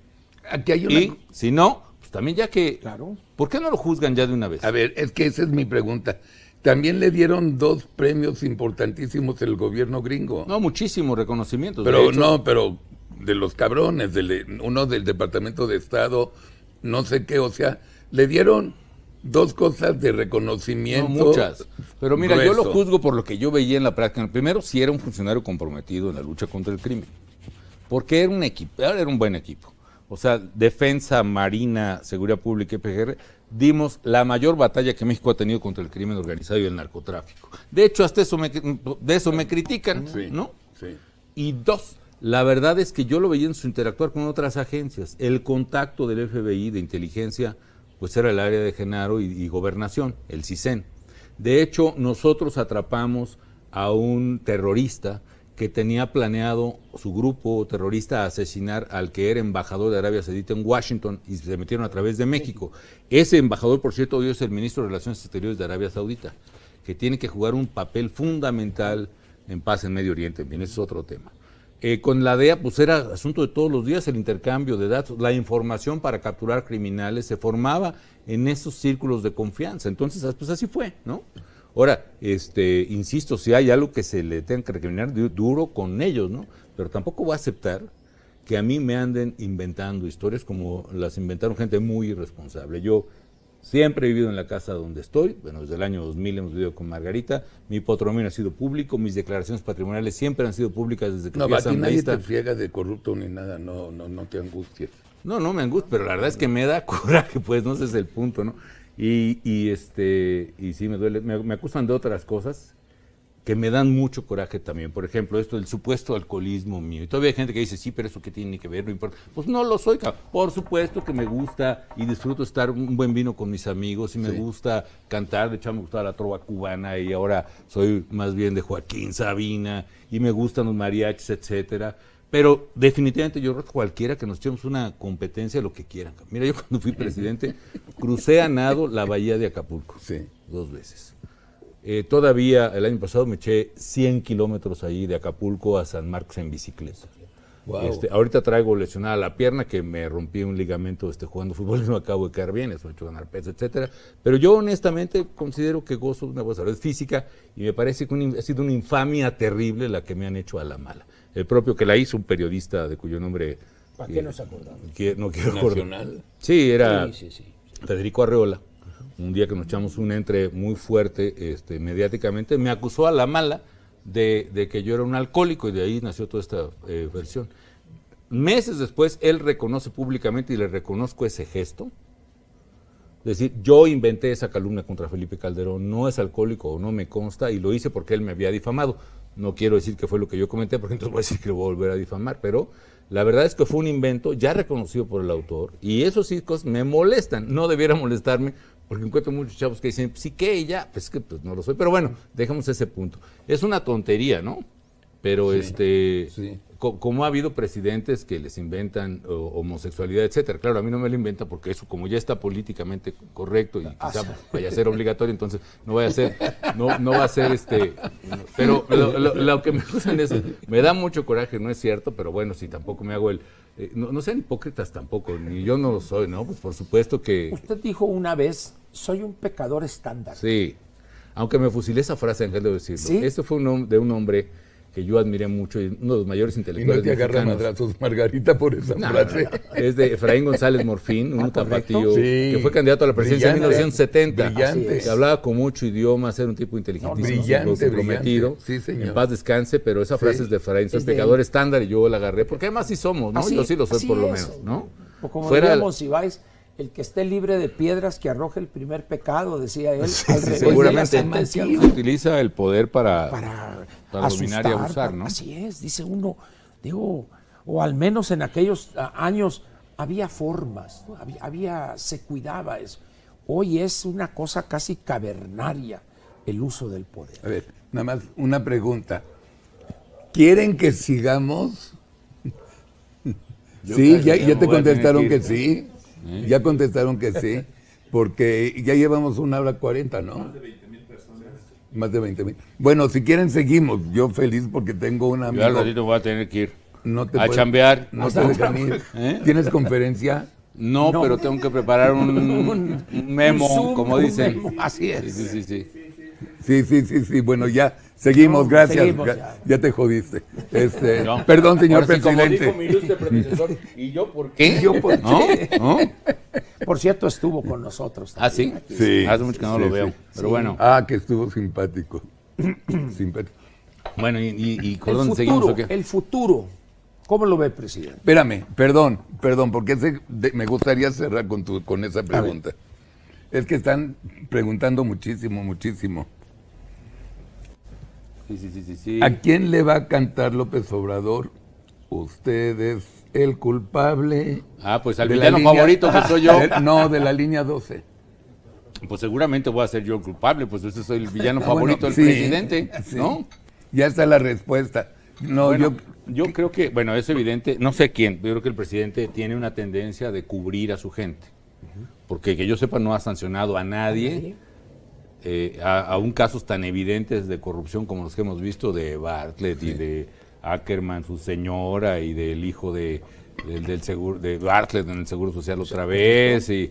aquí hay una... Y si no, pues también ya que... Claro. ¿Por qué no lo juzgan ya de una vez? A ver, es que esa es mi pregunta. También le dieron 2 premios importantísimos el gobierno gringo. No, muchísimos reconocimientos. Pero de hecho. no, pero de los cabrones, uno del Departamento de Estado, no sé qué, o sea, le dieron 2 cosas de reconocimiento. No, muchas. Pero mira, yo lo grueso. juzgo por lo que yo veía en la práctica. Primero, si era un funcionario comprometido en la lucha contra el crimen. Porque era un equipo, era un buen equipo. O sea, Defensa, Marina, Seguridad Pública y PGR, dimos la mayor batalla que México ha tenido contra el crimen organizado y el narcotráfico. De hecho, hasta de eso me critican, Sí, ¿no? sí. Y 2, la verdad es que yo lo veía en su interactuar con otras agencias. El contacto del FBI de inteligencia, pues era el área de Genaro y gobernación, el CISEN. De hecho, nosotros atrapamos a un terrorista que tenía planeado su grupo terrorista asesinar al que era embajador de Arabia Saudita en Washington y se metieron a través de México. Ese embajador, por cierto, hoy es el ministro de Relaciones Exteriores de Arabia Saudita, que tiene que jugar un papel fundamental en paz en Medio Oriente. Bien, ese es otro tema. Con la DEA, pues era asunto de todos los días el intercambio de datos, la información para capturar criminales se formaba en esos círculos de confianza. Entonces, pues así fue, ¿no? Ahora, insisto, si hay algo que se le tenga que recriminar, duro con ellos, ¿no? Pero tampoco voy a aceptar que a mí me anden inventando historias como las inventaron gente muy irresponsable. Yo siempre he vivido en la casa donde estoy, bueno, desde el año 2000 hemos vivido con Margarita, mi patrimonio ha sido público, mis declaraciones patrimoniales siempre han sido públicas desde que fui asambleísta. No, aquí nadie te friega de corrupto ni nada, no te angusties. No me angustia, pero la verdad es que me da coraje, pues, no ese es el punto, ¿no? Y sí me duele, me acusan de otras cosas que me dan mucho coraje también. Por ejemplo, esto del supuesto alcoholismo mío. Y todavía hay gente que dice, sí, pero eso qué tiene que ver, no importa. Pues no lo soy, cabrón. Por supuesto que me gusta y disfruto estar un buen vino con mis amigos y me gusta cantar. De hecho, me gustaba la trova cubana y ahora soy más bien de Joaquín Sabina y me gustan los mariachis, etcétera. Pero definitivamente yo creo que cualquiera que nos echemos una competencia, lo que quieran. Mira, yo cuando fui presidente crucé a nado la bahía de Acapulco 2 veces. Todavía el año pasado me eché 100 kilómetros ahí de Acapulco a San Marcos en bicicleta. Wow. Ahorita traigo lesionada la pierna, que me rompí un ligamento jugando fútbol y no acabo de quedar bien, eso me ha hecho ganar peso, etcétera. Pero yo honestamente considero que gozo de una buena salud física y me parece que ha sido una infamia terrible la que me han hecho a la mala. El propio que la hizo, un periodista de cuyo nombre... ¿Para qué nos acordamos? No quiero acordar. Sí, era Federico Arreola. Un día que nos echamos un entre muy fuerte mediáticamente, me acusó a la mala de que yo era un alcohólico y de ahí nació toda esta versión. Meses después, él reconoce públicamente y le reconozco ese gesto. Es decir, yo inventé esa calumnia contra Felipe Calderón, no es alcohólico o no me consta y lo hice porque él me había difamado. No quiero decir que fue lo que yo comenté porque entonces voy a decir que lo voy a volver a difamar, pero la verdad es que fue un invento ya reconocido por el autor y esos cosas me molestan, no debiera molestarme porque encuentro muchos chavos que dicen, sí que ya, pues que pues no lo soy, pero bueno, dejamos ese punto. Es una tontería, ¿no? Pero como ha habido presidentes que les inventan homosexualidad, etcétera. Claro, a mí no me lo inventa porque eso como ya está políticamente correcto y quizá vaya a ser obligatorio, entonces no vaya a ser, no va a ser pero lo que me acusan es, me da mucho coraje, no es cierto, pero bueno, si tampoco me hago no sean hipócritas tampoco, ni yo no lo soy, ¿no? Pues por supuesto que... Usted dijo una vez, soy un pecador estándar. Sí, aunque me fusilé esa frase, Ángel, debo decirlo. ¿Sí? Esto fue de un hombre que yo admiré mucho y uno de los mayores intelectuales mexicanos. ¿Y no te agarra madrazos, Margarita, por esa frase? Es de Efraín González Morfín, un tapatío que fue candidato a la presidencia en 1970. Brillante. Que hablaba con mucho idioma, era un tipo inteligentísimo, comprometido. Sí, señor. En paz descanse, pero esa frase es de Efraín, soy pecador estándar y yo la agarré, porque además sí somos, ¿no? Yo sí lo soy por lo menos, ¿no? O como diríamos, si vais... El que esté libre de piedras que arroje el primer pecado, decía él. Seguramente se utiliza el poder para dominar y abusar, ¿no? Así es, dice uno, o al menos en aquellos años había formas, ¿no? Se cuidaba eso. Hoy es una cosa casi cavernaria el uso del poder. A ver, nada más una pregunta. ¿Quieren que sigamos? Sí, ya te contestaron que sí. Ya contestaron que sí, porque ya llevamos 1:40, ¿no? Más de 20,000 personas. Más de 20,000. Bueno, si quieren seguimos. Yo feliz porque tengo una amigo. Yo al ratito voy a tener que ir a chambear. No te dejan ir. ¿Tienes conferencia? No, pero tengo que preparar un memo, Zoom, como dicen. Memo. Así es. Sí. Bueno, ya seguimos, gracias. Seguimos, ya te jodiste. Perdón, señor presidente. Como dijo mi ilustre predecesor, ¿y yo por qué? ¿No? Por cierto, estuvo con nosotros también. ¿Ah, sí? Sí. Hace mucho que no lo veo, pero bueno. Que estuvo simpático. Bueno, ¿y por dónde seguimos o qué? El futuro, ¿cómo lo ve, presidente? Espérame, perdón, porque me gustaría cerrar con esa pregunta. Es que están preguntando muchísimo. Sí. ¿A quién le va a cantar López Obrador? Usted es el culpable. Pues al villano favorito que soy yo. No, de la línea 12. Pues seguramente voy a ser yo el culpable, pues ese soy el villano favorito del presidente, ¿no? Ya está la respuesta. No, bueno, yo creo que, es evidente, no sé quién, yo creo que el presidente tiene una tendencia de cubrir a su gente. Porque que yo sepa no ha sancionado a nadie aún casos tan evidentes de corrupción como los que hemos visto de Bartlett y de Ackerman, su señora, y del hijo del seguro, de Bartlett en el Seguro Social otra vez, y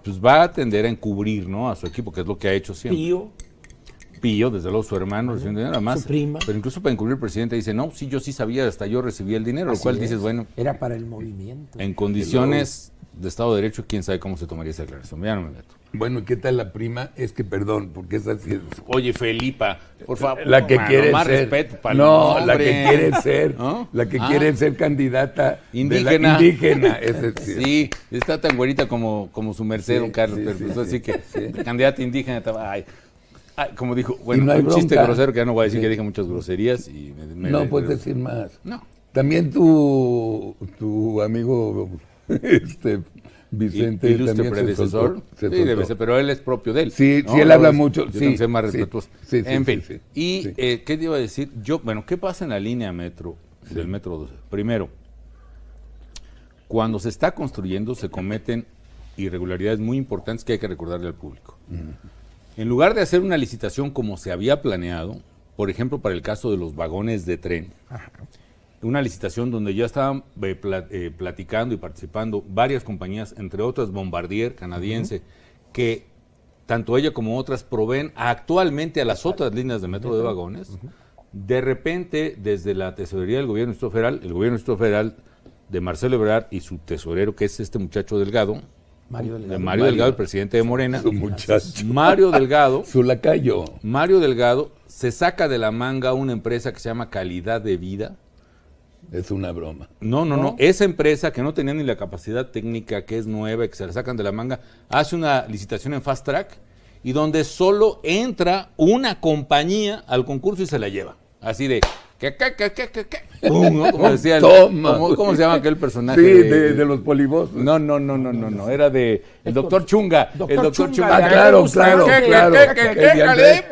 pues va a tender a encubrir, ¿no?, a su equipo, que es lo que ha hecho siempre. Pío, desde luego su hermano recibiendo dinero, además, su prima. Pero incluso para encubrir el presidente dice, no, sí, yo sí sabía, hasta yo recibí el dinero, lo cual dices, bueno, era para el movimiento. En condiciones de Estado de Derecho, quién sabe cómo se tomaría esa declaración. Ya no me meto. Bueno, ¿y qué tal la prima? Es que, perdón, porque esa sí es... Oye, Felipa, por favor, la que quiere más ser, respeto para no, el la que quiere ser, ¿no? La que quiere ser candidata indígena. Indígena, ese sí, está tan güerita como su merced, don Carlos, pero pues así que candidata indígena, ay, como dijo, bueno, no un bronca. Chiste grosero que ya no voy a decir que dije muchas groserías y no puedes decir más. No. También tu amigo Vicente, ilustre también predecesor, sí, debe ser, pero él es propio de él. Sí, ¿no? sí, él habla mucho. Yo sí, tengo que ser más respetuoso. Sí, en fin, sí. Y ¿qué te iba a decir? ¿Qué pasa en la línea metro del Metro 12? Primero, cuando se está construyendo se cometen irregularidades muy importantes que hay que recordarle al público. En lugar de hacer una licitación como se había planeado, por ejemplo, para el caso de los vagones de tren, una licitación donde ya estaban platicando y participando varias compañías, entre otras Bombardier, canadiense, que tanto ella como otras proveen actualmente a las otras líneas de metro de vagones. De repente, desde la tesorería del gobierno federal, el gobierno federal de Marcelo Ebrard y su tesorero, que es este muchacho Delgado, Mario Delgado, el presidente de Morena. Su muchacho. Mario Delgado. Su lacayo. Mario Delgado se saca de la manga una empresa que se llama Calidad de Vida. Es una broma. No. Esa empresa que no tenía ni la capacidad técnica, que es nueva, que se la sacan de la manga, hace una licitación en Fast Track y donde solo entra una compañía al concurso y se la lleva. Así de... ¿Qué? ¡Pum! ¿No? Como decía ¿cómo se llama aquel personaje? Sí, de los polivosos. No. Era de el doctor Chunga. El doctor Chunga. Ah, claro.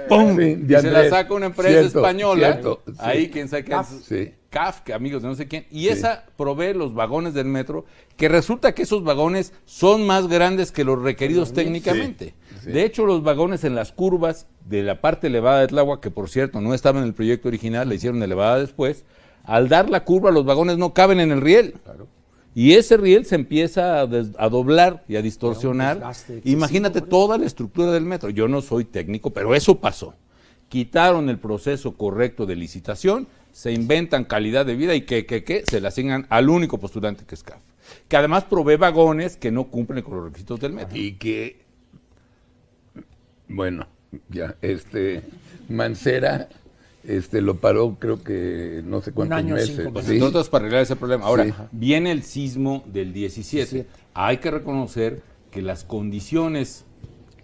¡Pum! Sí, y se la saca una empresa española. Sí. Ahí, quién sabe qué es. CAF, amigos de no sé quién. Y esa provee los vagones del metro, que resulta que esos vagones son más grandes que los requeridos técnicamente. Sí. De hecho, los vagones en las curvas de la parte elevada de Tláhuac, que por cierto no estaba en el proyecto original, la hicieron elevada después, al dar la curva los vagones no caben en el riel. Claro. Y ese riel se empieza a doblar y a distorsionar. Imagínate toda la estructura del metro. Yo no soy técnico, pero eso pasó. Quitaron el proceso correcto de licitación, se inventan calidad de vida y se le asignan al único postulante que es CAF. Que además provee vagones que no cumplen con los requisitos del metro. Y que... Bueno, ya, Mancera lo paró, creo que no sé cuántos meses. Pues ¿sí? Entonces, para arreglar ese problema. Ahora, viene el sismo del 17. Hay que reconocer que las condiciones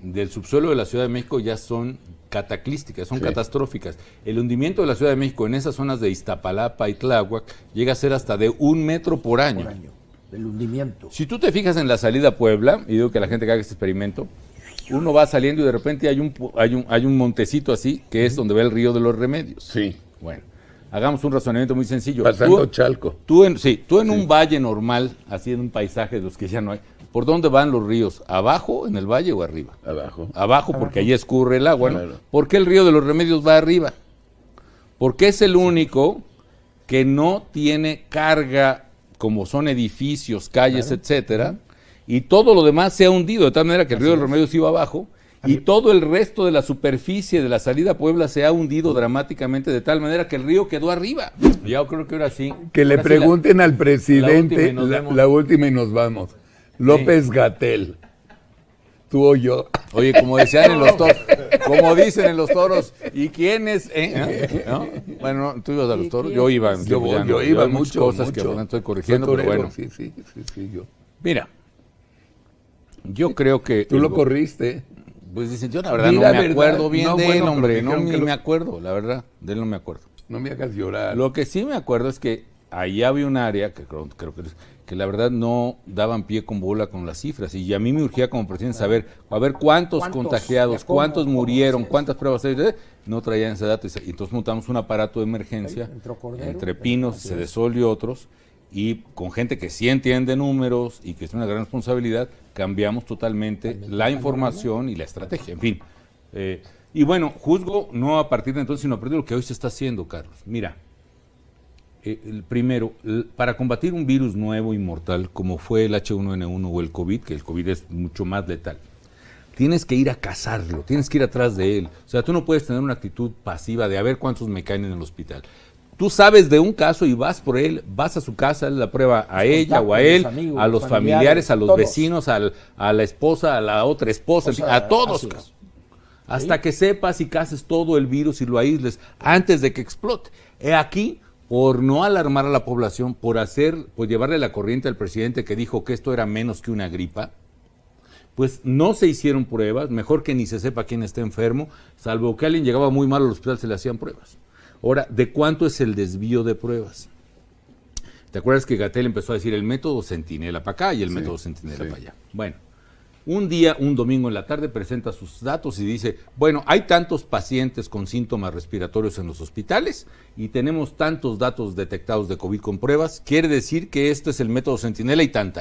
del subsuelo de la Ciudad de México ya son cataclísticas, son catastróficas. El hundimiento de la Ciudad de México en esas zonas de Iztapalapa y Tláhuac llega a ser hasta de 1 metro por año. El hundimiento. Si tú te fijas en la salida a Puebla, y digo que la gente que haga este experimento, uno va saliendo y de repente hay un montecito así, que es donde va el río de los Remedios. Sí. Bueno, hagamos un razonamiento muy sencillo. Pasando Chalco. Tú en un valle normal, así en un paisaje de los que ya no hay, ¿por dónde van los ríos? ¿Abajo, en el valle o arriba? Abajo. Abajo, porque allí escurre el agua, ¿no? Claro. ¿Por qué el río de los Remedios va arriba? Porque es el único que no tiene carga, como son edificios, calles, etcétera, y todo lo demás se ha hundido, de tal manera que el río de los Remedios iba abajo, y todo el resto de la superficie de la salida a Puebla se ha hundido dramáticamente, de tal manera que el río quedó arriba. Ya creo que ahora sí. Que le pregunten al presidente la última y nos vamos. López-Gatell, tú o yo. Oye, como decían en los toros, como dicen en los toros, ¿y quién es? ¿No? Bueno, tú ibas a los toros, yo iba. Yo iba mucho. Cosas que apenas estoy corrigiendo, pero bueno. Sí, yo. Mira, yo creo que... Tú lo corriste. Pues dicen, yo la verdad no me acuerdo bien de él, hombre, no me acuerdo, la verdad, de él no me acuerdo. No me hagas llorar. Lo que sí me acuerdo es que ahí había un área, que creo que la verdad no daban pie con bola con las cifras, y a mí me urgía como presidente saber, a ver cuántos contagiados, cuántos murieron, cuántas pruebas hay, no traían ese dato, y entonces montamos un aparato de emergencia, entre Pinos, Cedesol y otros, y con gente que sí entiende números y que es una gran responsabilidad, cambiamos totalmente la información y la estrategia. En fin, Y bueno, juzgo no a partir de entonces, sino a partir de lo que hoy se está haciendo, Carlos. Mira, primero, para combatir un virus nuevo y mortal, como fue el H1N1 o el COVID, que el COVID es mucho más letal, tienes que ir a cazarlo, tienes que ir atrás de él. O sea, tú no puedes tener una actitud pasiva de a ver cuántos me caen en el hospital. Tú sabes de un caso y vas por él, vas a su casa, le la prueba a ella o a él, amigos, a los familiares, a los todos. Vecinos, a la esposa, a la otra esposa, a todos. Hasta que sepas y cases todo el virus y lo aísles antes de que explote. Aquí, por no alarmar a la población, por llevarle la corriente al presidente que dijo que esto era menos que una gripa, pues no se hicieron pruebas, mejor que ni se sepa quién está enfermo, salvo que alguien llegaba muy mal al hospital, se le hacían pruebas. Ahora, ¿de cuánto es el desvío de pruebas? ¿Te acuerdas que Gatell empezó a decir el método Centinela para acá y el método Centinela para allá? Bueno, un domingo en la tarde, presenta sus datos y dice, bueno, hay tantos pacientes con síntomas respiratorios en los hospitales y tenemos tantos datos detectados de COVID con pruebas, quiere decir que este es el método Centinela y tan.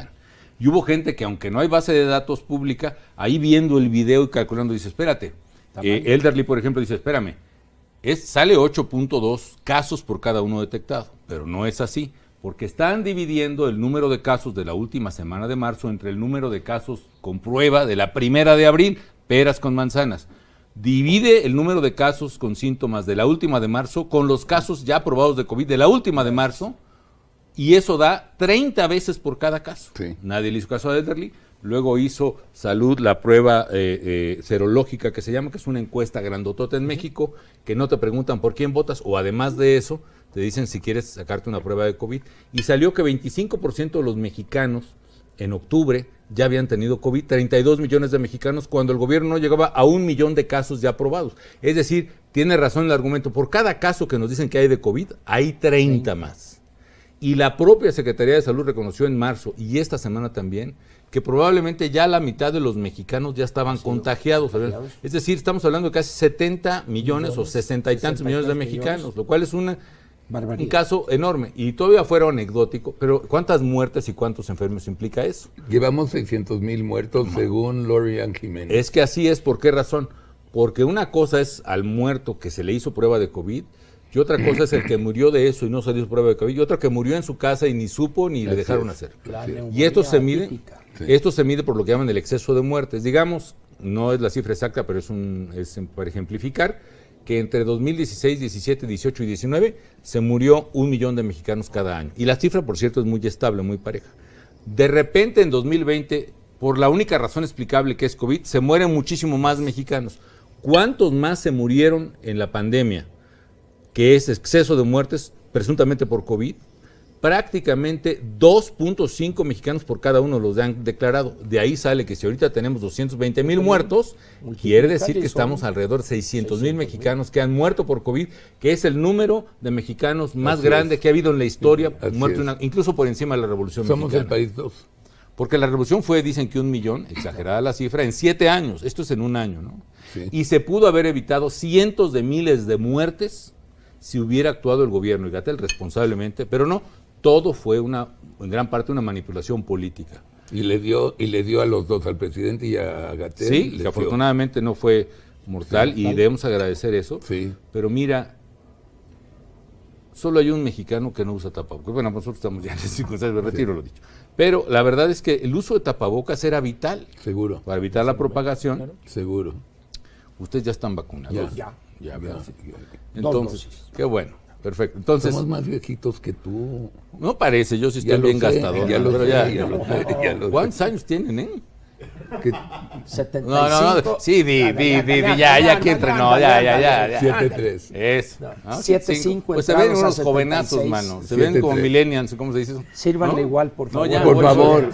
Y hubo gente que, aunque no hay base de datos pública, ahí viendo el video y calculando, dice, espérate. Elderly, por ejemplo, dice, espérame, sale 8.2 casos por cada uno detectado, pero no es así. Porque están dividiendo el número de casos de la última semana de marzo entre el número de casos con prueba de la 1 de abril, peras con manzanas. Divide el número de casos con síntomas de la última de marzo con los casos ya probados de COVID de la última de marzo, y eso da 30 veces por cada caso. Sí. Nadie le hizo caso a Elderly. Luego hizo Salud la prueba serológica que se llama, que es una encuesta grandotota en México, que no te preguntan por quién votas, o además de eso, te dicen si quieres sacarte una prueba de COVID. Y salió que 25% de los mexicanos en octubre ya habían tenido COVID, 32 millones de mexicanos, cuando el gobierno no llegaba a 1 millón de casos ya probados. Es decir, tiene razón el argumento, por cada caso que nos dicen que hay de COVID, hay 30 más. Y la propia Secretaría de Salud reconoció en marzo, y esta semana también, que probablemente ya la mitad de los mexicanos ya estaban contagiados. Es decir, estamos hablando de casi 70 millones o 60 y tantos millones de mexicanos, lo cual es un caso enorme. Y todavía fuera anecdótico, pero ¿cuántas muertes y cuántos enfermos implica eso? Llevamos 600,000 muertos según Lorian Jiménez. Es que así es. ¿Por qué razón? Porque una cosa es al muerto que se le hizo prueba de COVID, y otra cosa es el que murió de eso y no se le hizo prueba de COVID, y otra que murió en su casa y ni supo ni le dejaron hacer. Y esto se mide, por lo que llaman el exceso de muertes. Digamos, no es la cifra exacta, pero es para ejemplificar, que entre 2016, 17, 18 y 19 se murió 1 millón de mexicanos cada año. Y la cifra, por cierto, es muy estable, muy pareja. De repente, en 2020, por la única razón explicable que es COVID, se mueren muchísimo más mexicanos. ¿Cuántos más se murieron en la pandemia, que es exceso de muertes presuntamente por COVID? Prácticamente 2.5 mexicanos por cada uno los han declarado. De ahí sale que si ahorita tenemos 220,000 muertos, quiere decir que estamos alrededor de 600,000 mexicanos que han muerto por COVID, que es el número de mexicanos más grande que ha habido en la historia, incluso por encima de la Revolución Mexicana. Somos el país 2. Porque la Revolución fue, dicen que 1 millón, exagerada la cifra, en 7 años. Esto es en un año, ¿no? Sí. Y se pudo haber evitado cientos de miles de muertes si hubiera actuado el gobierno y Gatell responsablemente, pero no. Todo fue en gran parte una manipulación política. Y le dio a los dos, al presidente y a Gatell. Sí, que afortunadamente no fue mortal, y debemos agradecer eso. Sí. Pero mira, solo hay un mexicano que no usa tapabocas. Bueno, nosotros estamos ya en circunstancias de retiro, lo dicho. Pero la verdad es que el uso de tapabocas era vital. Seguro. Para evitar la propagación. Claro. Seguro. Ustedes ya están vacunados. Ya. Entonces, qué bueno. Perfecto. Entonces, somos más viejitos que tú. No parece, yo sí estoy bien gastador. ¿Cuántos años tienen, 75. No. Sí, ya aquí entrenó, ya. 7-3. Es. 7-5. Pues se ven unos jovenazos, mano. Se ven como millennials, ¿cómo se dice eso? Sírvanle igual, por favor. Por favor.